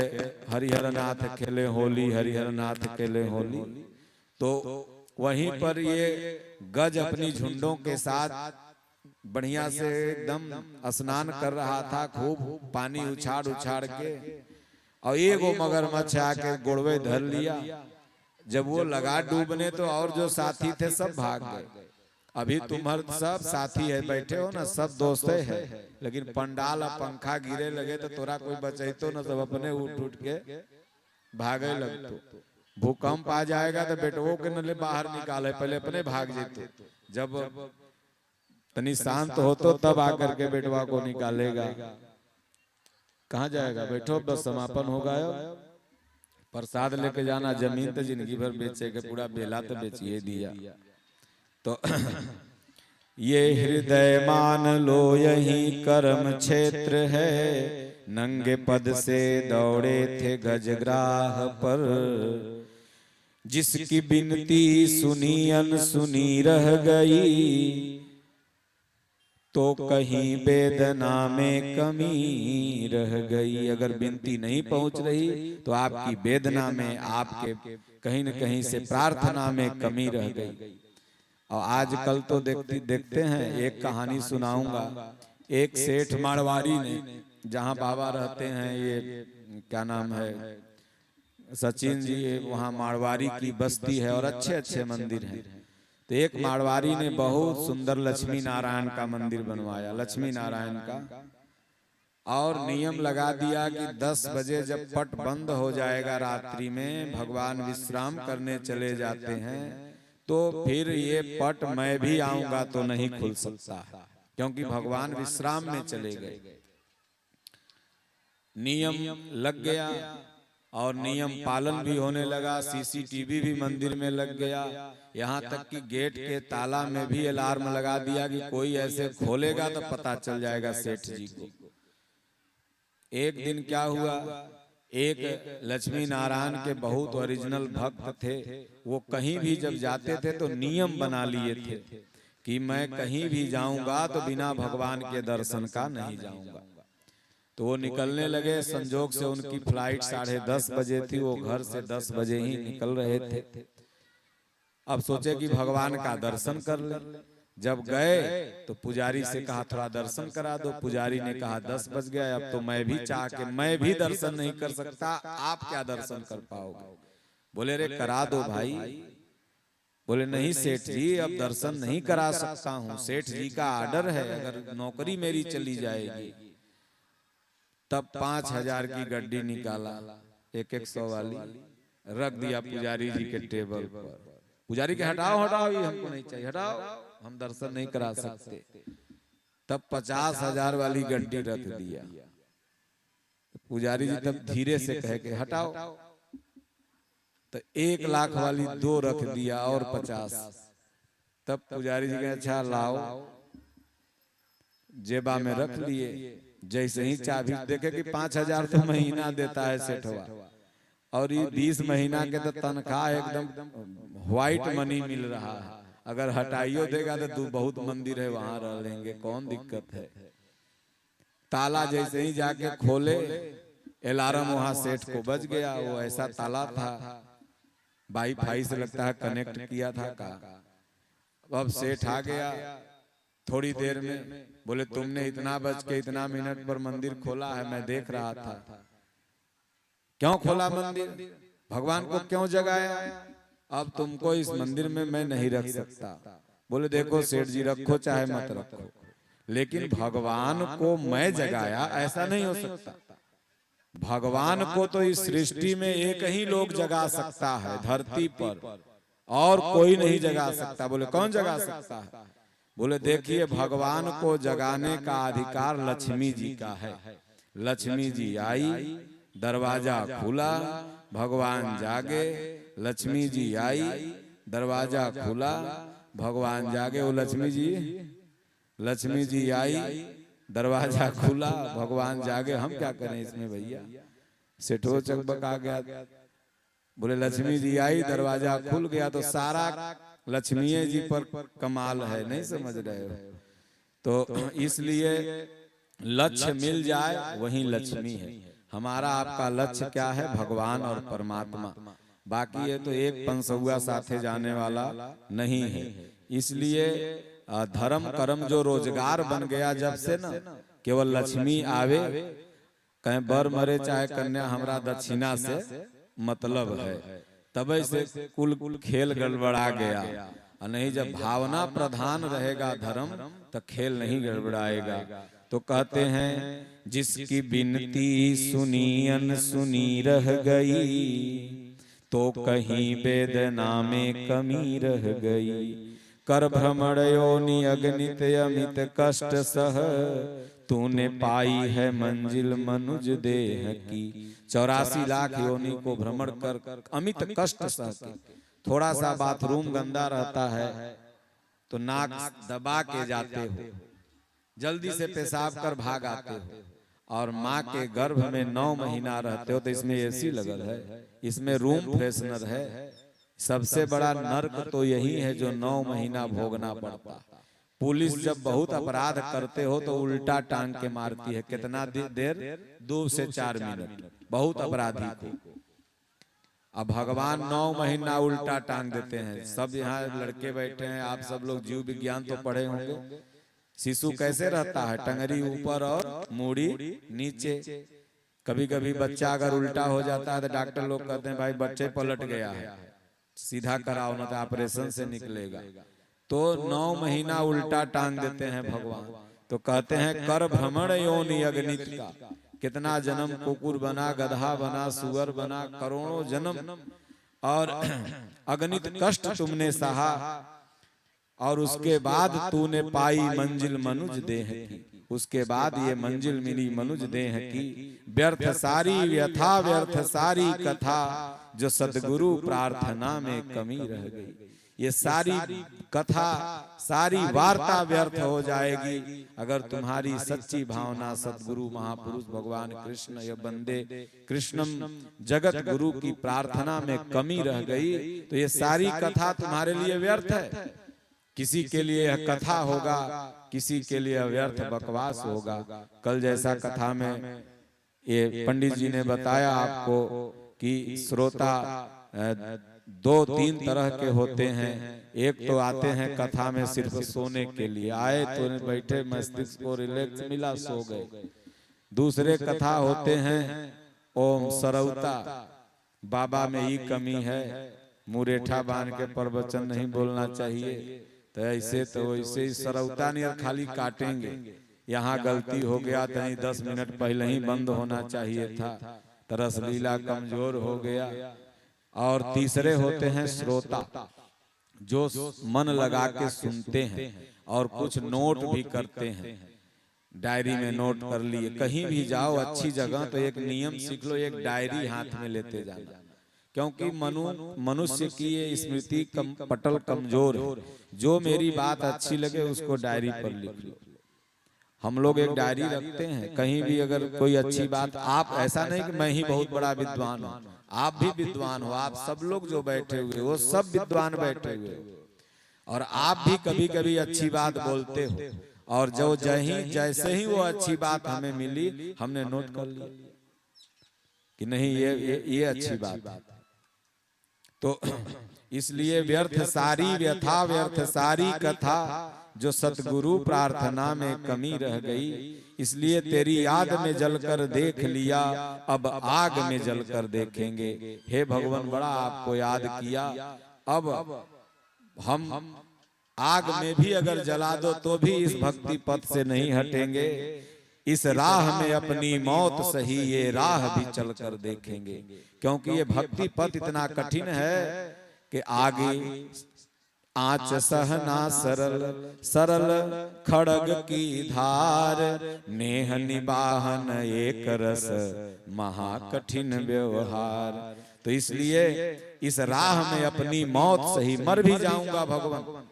हरिहर नाथ खेले होली, हरिहर नाथ खेले होली। तो वहीं पर ये गज अपनी झुंडों के साथ बढ़िया से एकदम स्नान कर रहा था, खूब पानी उछाड़ उछाड़ के, और एगो मगरमच्छ आके गोड़वे धर लिया। जब वो लगा डूबने तो और जो साथी थे सब भाग गए। अभी तुम्हार सब साथी है, बैठे हो ना, सब दोस्त है, लेकिन पंडाल और पंखा गिरे लगे तो तोरा कोई बचैतो ना, सब अपने उठ उठ के भागे लगतो। भूकंप आ जाएगा तो बेटवो के नले बाहर निकाले, पहले अपने भाग जेते। जब तनी शांत हो तो तब आकर के बेटवा को निकालेगा। कहाँ जाएगा, बैठो बस समापन हो गया। प्रसाद लेके जाना, जमीन तो जिंदगी भर बेचे के, पूरा बेला तो बेचिए दिया। तो ये हृदय मान लो यही कर्म क्षेत्र है, नंगे पद से दौड़े थे गजग्राह पर, जिसकी बिनती सुनी अनसुनी रह गई, तो कहीं वेदना में कमी रह गई। अगर बिनती नहीं पहुंच रही तो आपकी वेदना में, आपके कहीं न कहीं से प्रार्थना में कमी रह गई। और आजकल तो देखते हैं, एक कहानी सुनाऊंगा। एक सेठ मारवाड़ी ने, जहां बाबा रहते हैं, ये क्या नाम है, सचिन जी, वहां मारवाड़ी की बस्ती है और अच्छे अच्छे मंदिर हैं। तो एक मारवाड़ी ने बहुत सुंदर लक्ष्मी नारायण का मंदिर बनवाया, लक्ष्मी नारायण का, और नियम लगा दिया कि 10 बजे जब पट बंद हो जाएगा रात्रि में, भगवान विश्राम करने चले जाते हैं, तो फिर ये पट मैं भी आऊंगा तो नहीं खुल सकता, क्योंकि भगवान विश्राम में चले गए। नियम लग गया और नियम पालन भी होने लगा। सीसीटीवी भी मंदिर में लग गया, यहाँ तक कि गेट के ताला में भी अलार्म लगा दिया कि कोई ऐसे खोलेगा तो पता चल जाएगा सेठ जी को। एक दिन क्या हुआ, एक लक्ष्मी नारायण के बहुत ओरिजिनल भक्त थे, वो कहीं भी जब जाते थे तो नियम बना लिए थे कि मैं कहीं भी जाऊंगा तो बिना भगवान के दर्शन का नहीं जाऊंगा। तो वो निकलने लगे, संजोग से उनकी फ्लाइट 10:30 बजे थी, वो घर से 10 बजे ही निकल रहे थे। अब सोचे कि भगवान का दर्शन कर ले। जब गए तो पुजारी से कहा थोड़ा दर्शन करा दो। पुजारी ने कहा 10 बज गया, अब तो मैं भी चाह के मैं भी दर्शन नहीं कर सकता, आप क्या दर्शन कर पाओगे। बोले रे करा दो भाई। बोले नहीं सेठ जी, अब दर्शन नहीं करा सकता हूँ, सेठ जी का आर्डर है, अगर नौकरी मेरी चली जाएगी। तब 5000 की गड्डी निकाला, 100 वाली, रख दिया पुजारी जी के टेबल पर। पुजारी के हटाओ हटाओ, ये हमको नहीं चाहिए, हटाओ, हम दर्शन नहीं करा सकते। तब 50,000 वाली गड्डी रख दिया। पुजारी जी तब धीरे से कह के हटाओ, तो 1 लाख वाली 2 रख दिया और 50। तब पुजारी जी कहे अच्छा लाओ, जेबा में रख लिए। जैसे ही चाबी देखे कि 5000 तो महीना देता है सेठवा, और ये 20 महीना के तो तनख्वाह एकदम व्हाइट मनी मिल रहा है। अगर हटाइयो देगा तो बहुत मंदिर है, वहां रह लेंगे, कौन दिक्कत है। ताला जैसे ही जाके खोले, अलार्म वहां सेठ को बज गया। वो ऐसा ताला था, वाईफाई से लगता है कनेक्ट किया था का। अब सेठ आ गया थोड़ी देर में। बोले तुमने इतना बज के इतना मिनट पर मंदिर खोला है, मैं देख रहा था। क्यों खोला मंदिर, भगवान को क्यों जगाया। अब तुमको इस मंदिर में मैं नहीं रख सकता। बोले देखो सेठ जी, रखो चाहे मत रखो, लेकिन भगवान को मैं जगाया ऐसा नहीं हो सकता। भगवान को तो इस सृष्टि में एक ही लोग जगा सकता है धरती पर, और कोई नहीं जगा सकता। बोले कौन जगा सकता है। बोले देखिए, भगवान को जगाने का अधिकार लक्ष्मी जी का है। लक्ष्मी जी आई, दरवाजा खुला, भगवान जागे। लक्ष्मी जी आई, दरवाजा खुला, भगवान जागे। वो लक्ष्मी जी आई, दरवाजा खुला, भगवान जागे। हम क्या करें इसमें भैया। सेठो चकबक आ गया, बोले लक्ष्मी जी आई, दरवाजा खुल गया तो सारा लक्ष्मी जी पर कमाल है, नहीं समझ रहे हो? तो इसलिए लक्ष्य मिल जाए वही लक्ष्मी है। हमारा आपका लक्ष्य क्या है? भगवान और परमात्मा। बाकी ये तो एक पंसुआ साथे जाने वाला नहीं है। इसलिए धर्म कर्म जो रोजगार बन गया जब से ना, केवल लक्ष्मी आवे, कहीं बर मरे चाहे कन्या, हमरा दक्षिणा से मतलब है, तब से कुल खेल गड़बड़ा गया। और नहीं, जब भावना प्रधान रहेगा धर्म तो खेल नहीं गड़बड़ाएगा। तो कहते हैं जिसकी बिनती सुनी अनसुनी रह गई, तो कहीं वेदना में कमी रह गई। कर भ्रमण योनि अगणित अमित कष्ट सह, तूने पाई है मंजिल मनुज देह की। 84 लाख योनि को भ्रमण कर अमित कष्ट सह के, थोड़ा सा बाथरूम गंदा रहता है तो नाक दबा के जाते हो, जल्दी से पेशाब कर भाग आते हो, और माँ के गर्भ में 9 महीना रहते हो तो इसमें एसी लगल है, इसमें रूम फ्रेशनर है। सबसे बड़ा नर्क तो यही है जो 9 महीना भोगना पड़ता। पुलिस जब बहुत अपराध करते हो तो उल्टा टांग के मारती है, कितना देर? 2 से 4 मिनट, बहुत अपराधी को। अब भगवान 9 महीना उल्टा टांग देते हैं। सब यहाँ लड़के बैठे हैं, आप सब लोग जीव विज्ञान तो पढ़े होंगे। शिशु कैसे रहता है? टंगरी ऊपर और मूड़ी नीचे। कभी कभी बच्चा अगर उल्टा हो जाता है तो डॉक्टर लोग कहते हैं भाई बच्चे पलट गया है, सीधा कराओ ना तो ऑपरेशन से निकलेगा। तो 9 महीना उल्टा टांग देते हैं भगवान। तो कहते हैं कर भ्रमण योनि अगणित का, कितना जन्म कुकुर बना, गधा बना, सुअर बना, करोड़ों जन्म, और अगणित कष्ट तुमने सहा, और उसके बाद तूने पाई मंजिल मनुज देह की। उसके बाद ये मंजिल मिली मनुज देह की। व्यर्थ सारी व्यथा व्यर्थ सारी कथा, जो सदगुरु प्रार्थना में कमी रह गई। ये सारी कथा, सारी वार्ता व्यर्थ हो जाएगी अगर तुम्हारी सच्ची भावना सदगुरु महापुरुष भगवान कृष्ण या बंदे कृष्णम जगत गुरु की प्रार्थना में कमी रह गई तो ये सारी कथा तुम्हारे लिए व्यर्थ है। किसी के लिए यह कथा होगा, किसी के लिए व्यर्थ बकवास होगा। कल जैसा कथा में ये पंडित जी ने बताया आपको कि श्रोता 2-3 तरह के होते हैं। एक तो आते हैं कथा में सिर्फ सोने के लिए, आए तो बैठे, मस्तिष्क को रिलैक्स मिला, सो गए। दूसरे कथा होते हैं ओम सरौता, बाबा में ही कमी है, मुरेठा बांध के प्रवचन नहीं बोलना चाहिए। तो ऐसे तो वैसे ही सरौता नहीं, खाली काटेंगे। यहाँ गलती हो गया तो 10 मिनट पहले ही बंद होना चाहिए था, तरस लीला कमजोर हो गया। और तीसरे होते हैं श्रोता, जो मन लगा के सुनते हैं और कुछ नोट भी करते हैं। डायरी में नोट कर लिए, कहीं भी जाओ अच्छी जगह तो एक नियम सीख लो, एक डायरी हाथ में लेते जाना, क्योंकि मनुष्य की ये स्मृति पटल कमजोर है। जो मेरी बात अच्छी लगे उसको डायरी पर लिख लो। हम लोग एक डायरी रखते हैं, कहीं भी अगर कोई अच्छी बात, आप ऐसा नहीं कि मैं ही बहुत बड़ा विद्वान हूँ, आप भी विद्वान हो, आप सब लोग जो बैठे हुए वो सब विद्वान बैठे हुए, और आप भी कभी कभी अच्छी बात बोलते हो, और जो जैसे ही वो अच्छी बात हमें मिली हमने नोट कर लिया कि नहीं ये अच्छी बात है। तो इसलिए व्यर्थ सारी व्यथा व्यर्थ सारी कथा, जो सतगुरु प्रार्थना में कमी रह गई। इसलिए तेरी याद में जलकर देख लिया, अब आग में जलकर देखेंगे। हे भगवान, बड़ा आपको याद किया, अब हम आग में भी अगर जला दो तो भी इस भक्ति पथ से नहीं हटेंगे। इस राह में अपनी मौत सही, ये राह भी चलकर देखेंगे। क्योंकि ये भक्ति पथ इतना कठिन है कि आगे आँच सहना सरल सरल खड़ग की धार, नेह निबाहन एक रस महाकठिन व्यवहार। तो इसलिए इस राह में अपनी मौत सही, मर भी जाऊंगा भगवान।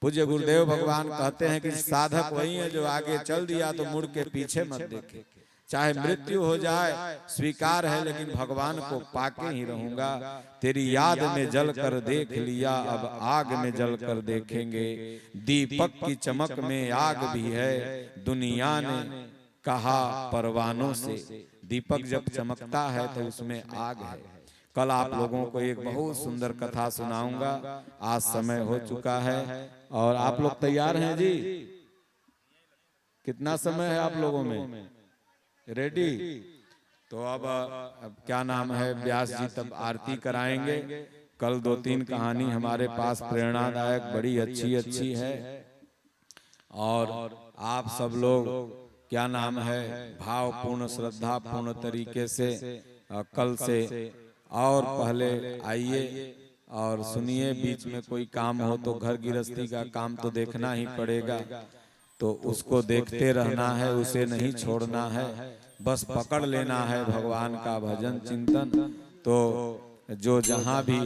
पूज्य गुरुदेव भगवान कहते हैं कि साधक वही है जो आगे चल दिया तो मुड़ के पीछे मत देखे, चाहे मृत्यु हो जाए स्वीकार है, लेकिन भगवान को पाके ही रहूंगा। तेरी याद में जल कर देख लिया, अब आग में जल कर देखेंगे। दीपक की चमक में आग भी है, दुनिया ने कहा परवानों से। दीपक जब चमकता है तो उसमें आग है। कल आप लोगों को एक बहुत सुंदर कथा सुनाऊंगा। आज समय हो चुका है और आप लोग तैयार हैं जी? कितना समय है आप लोगों में? रेडी? तो अब क्या नाम है, व्यास जी तब आरती कराएंगे। कल 2-3 कहानी हमारे पास प्रेरणादायक बड़ी अच्छी है और आप सब लोग क्या नाम है भावपूर्ण श्रद्धा पूर्ण तरीके से कल से और पहले आइए और सुनिए। बीच में कोई काम हो तो घर गृहस्थी का काम तो देखना ही पड़ेगा, तो उसको देखते रहना है, उसे नहीं छोड़ना है, बस पकड़ लेना है भगवान का भजन चिंतन। तो जो जहां भी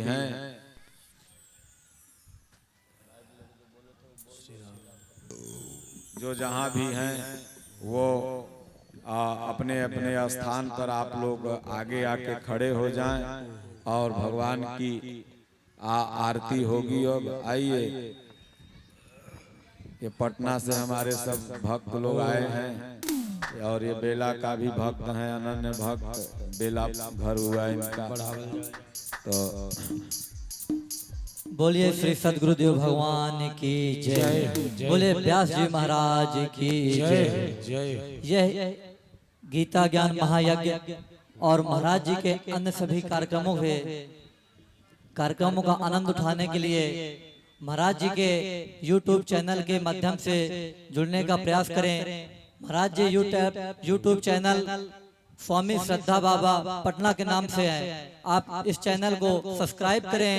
हैं वो अपने अपने स्थान पर आप लोग आगे आके खड़े हो जाएं और भगवान की आरती होगी। अब आइए, ये पटना से हमारे सब भक्त लोग आए हैं और ये बेला का भी भक्त हैं, अनन्य भक्त, बेला घर हुआ इनका। तो बोलिए श्री सद्गुरुदेव भगवान की जय, बोले व्यास जी महाराज की जय। यह गीता ज्ञान महायज्ञ और महाराज जी के अन्य सभी कार्यक्रमों का आनंद उठाने के लिए महाराज जी के YouTube चैनल के माध्यम से जुड़ने का प्रयास करें। महाराज जी YouTube चैनल स्वामी श्रद्धा बाबा पटना के नाम से है। आप इस चैनल को सब्सक्राइब करें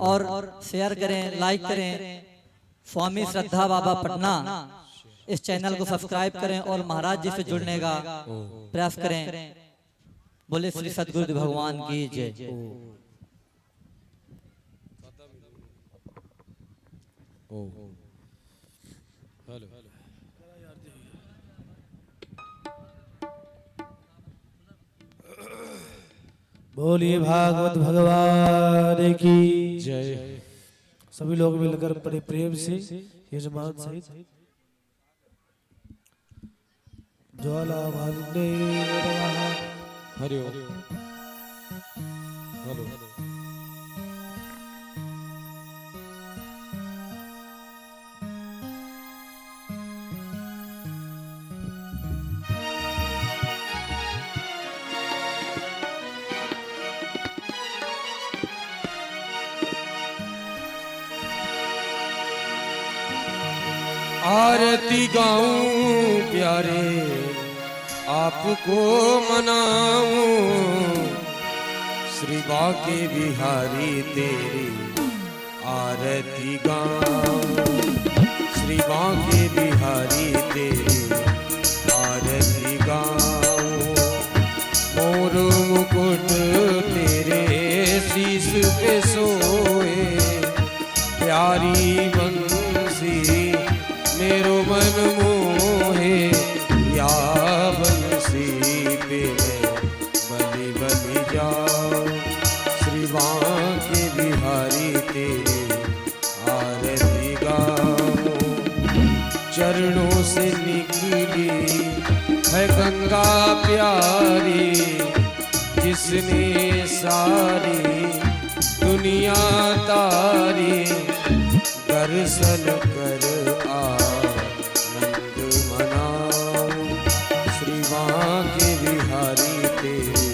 और शेयर करें, लाइक करें। स्वामी श्रद्धा बाबा पटना इस चैनल को सब्सक्राइब करें और महाराज जी से जुड़ने का प्रयास करें। बोले श्री सद्गुरुदेव भगवान की जय। बोलिए भागवत भगवान की जय। सभी लोग मिलकर बड़े प्रेम से यजमान सहित ज्वाला भांडे हरि ओम। हेलो आरती गाऊं प्यारे आपको मनाऊं, श्री बाके बिहारी तेरी आरती गाऊं, श्री बाके बिहारी तेरी आरती गाऊं। मोर मुकुट तेरे शीश पे सोए, प्यारी बंसी मेरो मन मोहे, या बंसी पे बलि बलि जाओ, श्री बाके बिहारी तेरी आरती गाओ। चरणों से निकली है गंगा प्यारी, जिसने सारी दुनिया तारी, दर्शन कर आनंद मनाओ, श्री बाके बिहारी तेरी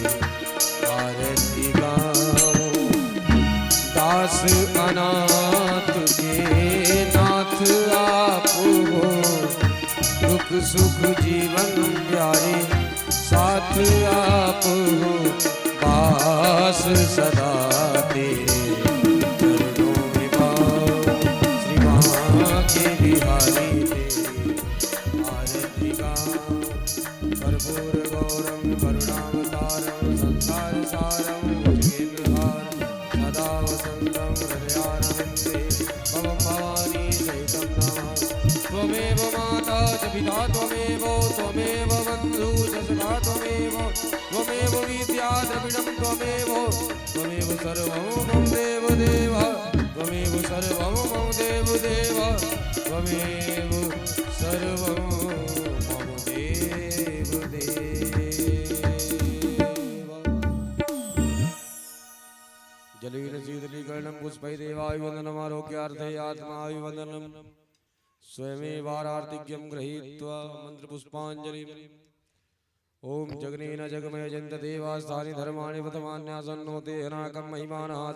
आरती गाओ। दास अनाथ के नाथ आप हो, दुख सुख जीवन प्यारे साथ आप हो, पास सदा तेरे चरणों में पाओ, श्री बाके बिहारी तेरी आरती गाओ। कर्पूर गौरम करुणावतारम संसार सारम भुजगेन्द्रहारम, सदा वसंतम हृदयारविंदे भवं भवानी सहितं नमामि। त्वमेव माता च पिता त्वमेव बन्धुः च सखा त्वमेव विद्या द्रविणं त्वमेव त्वमेव सर्वं मम देव देव त्वमेव सर्वं मम देव देव त्वमेव सर्वं मम देव देव जलेन शीतलीकरणं पुष्पै देवाभिवन्दनमारोग्यार्थे आत्माभिवन्दनं स्वयमेवारार्तिक्यं गृहीत्वा मन्त्रपुष्पाञ्जलिम् ओम जगनेन जगमय जन्त देवास्तानि धर्माणि प्रथमान्यासन्नो ते हनाकं महिमानः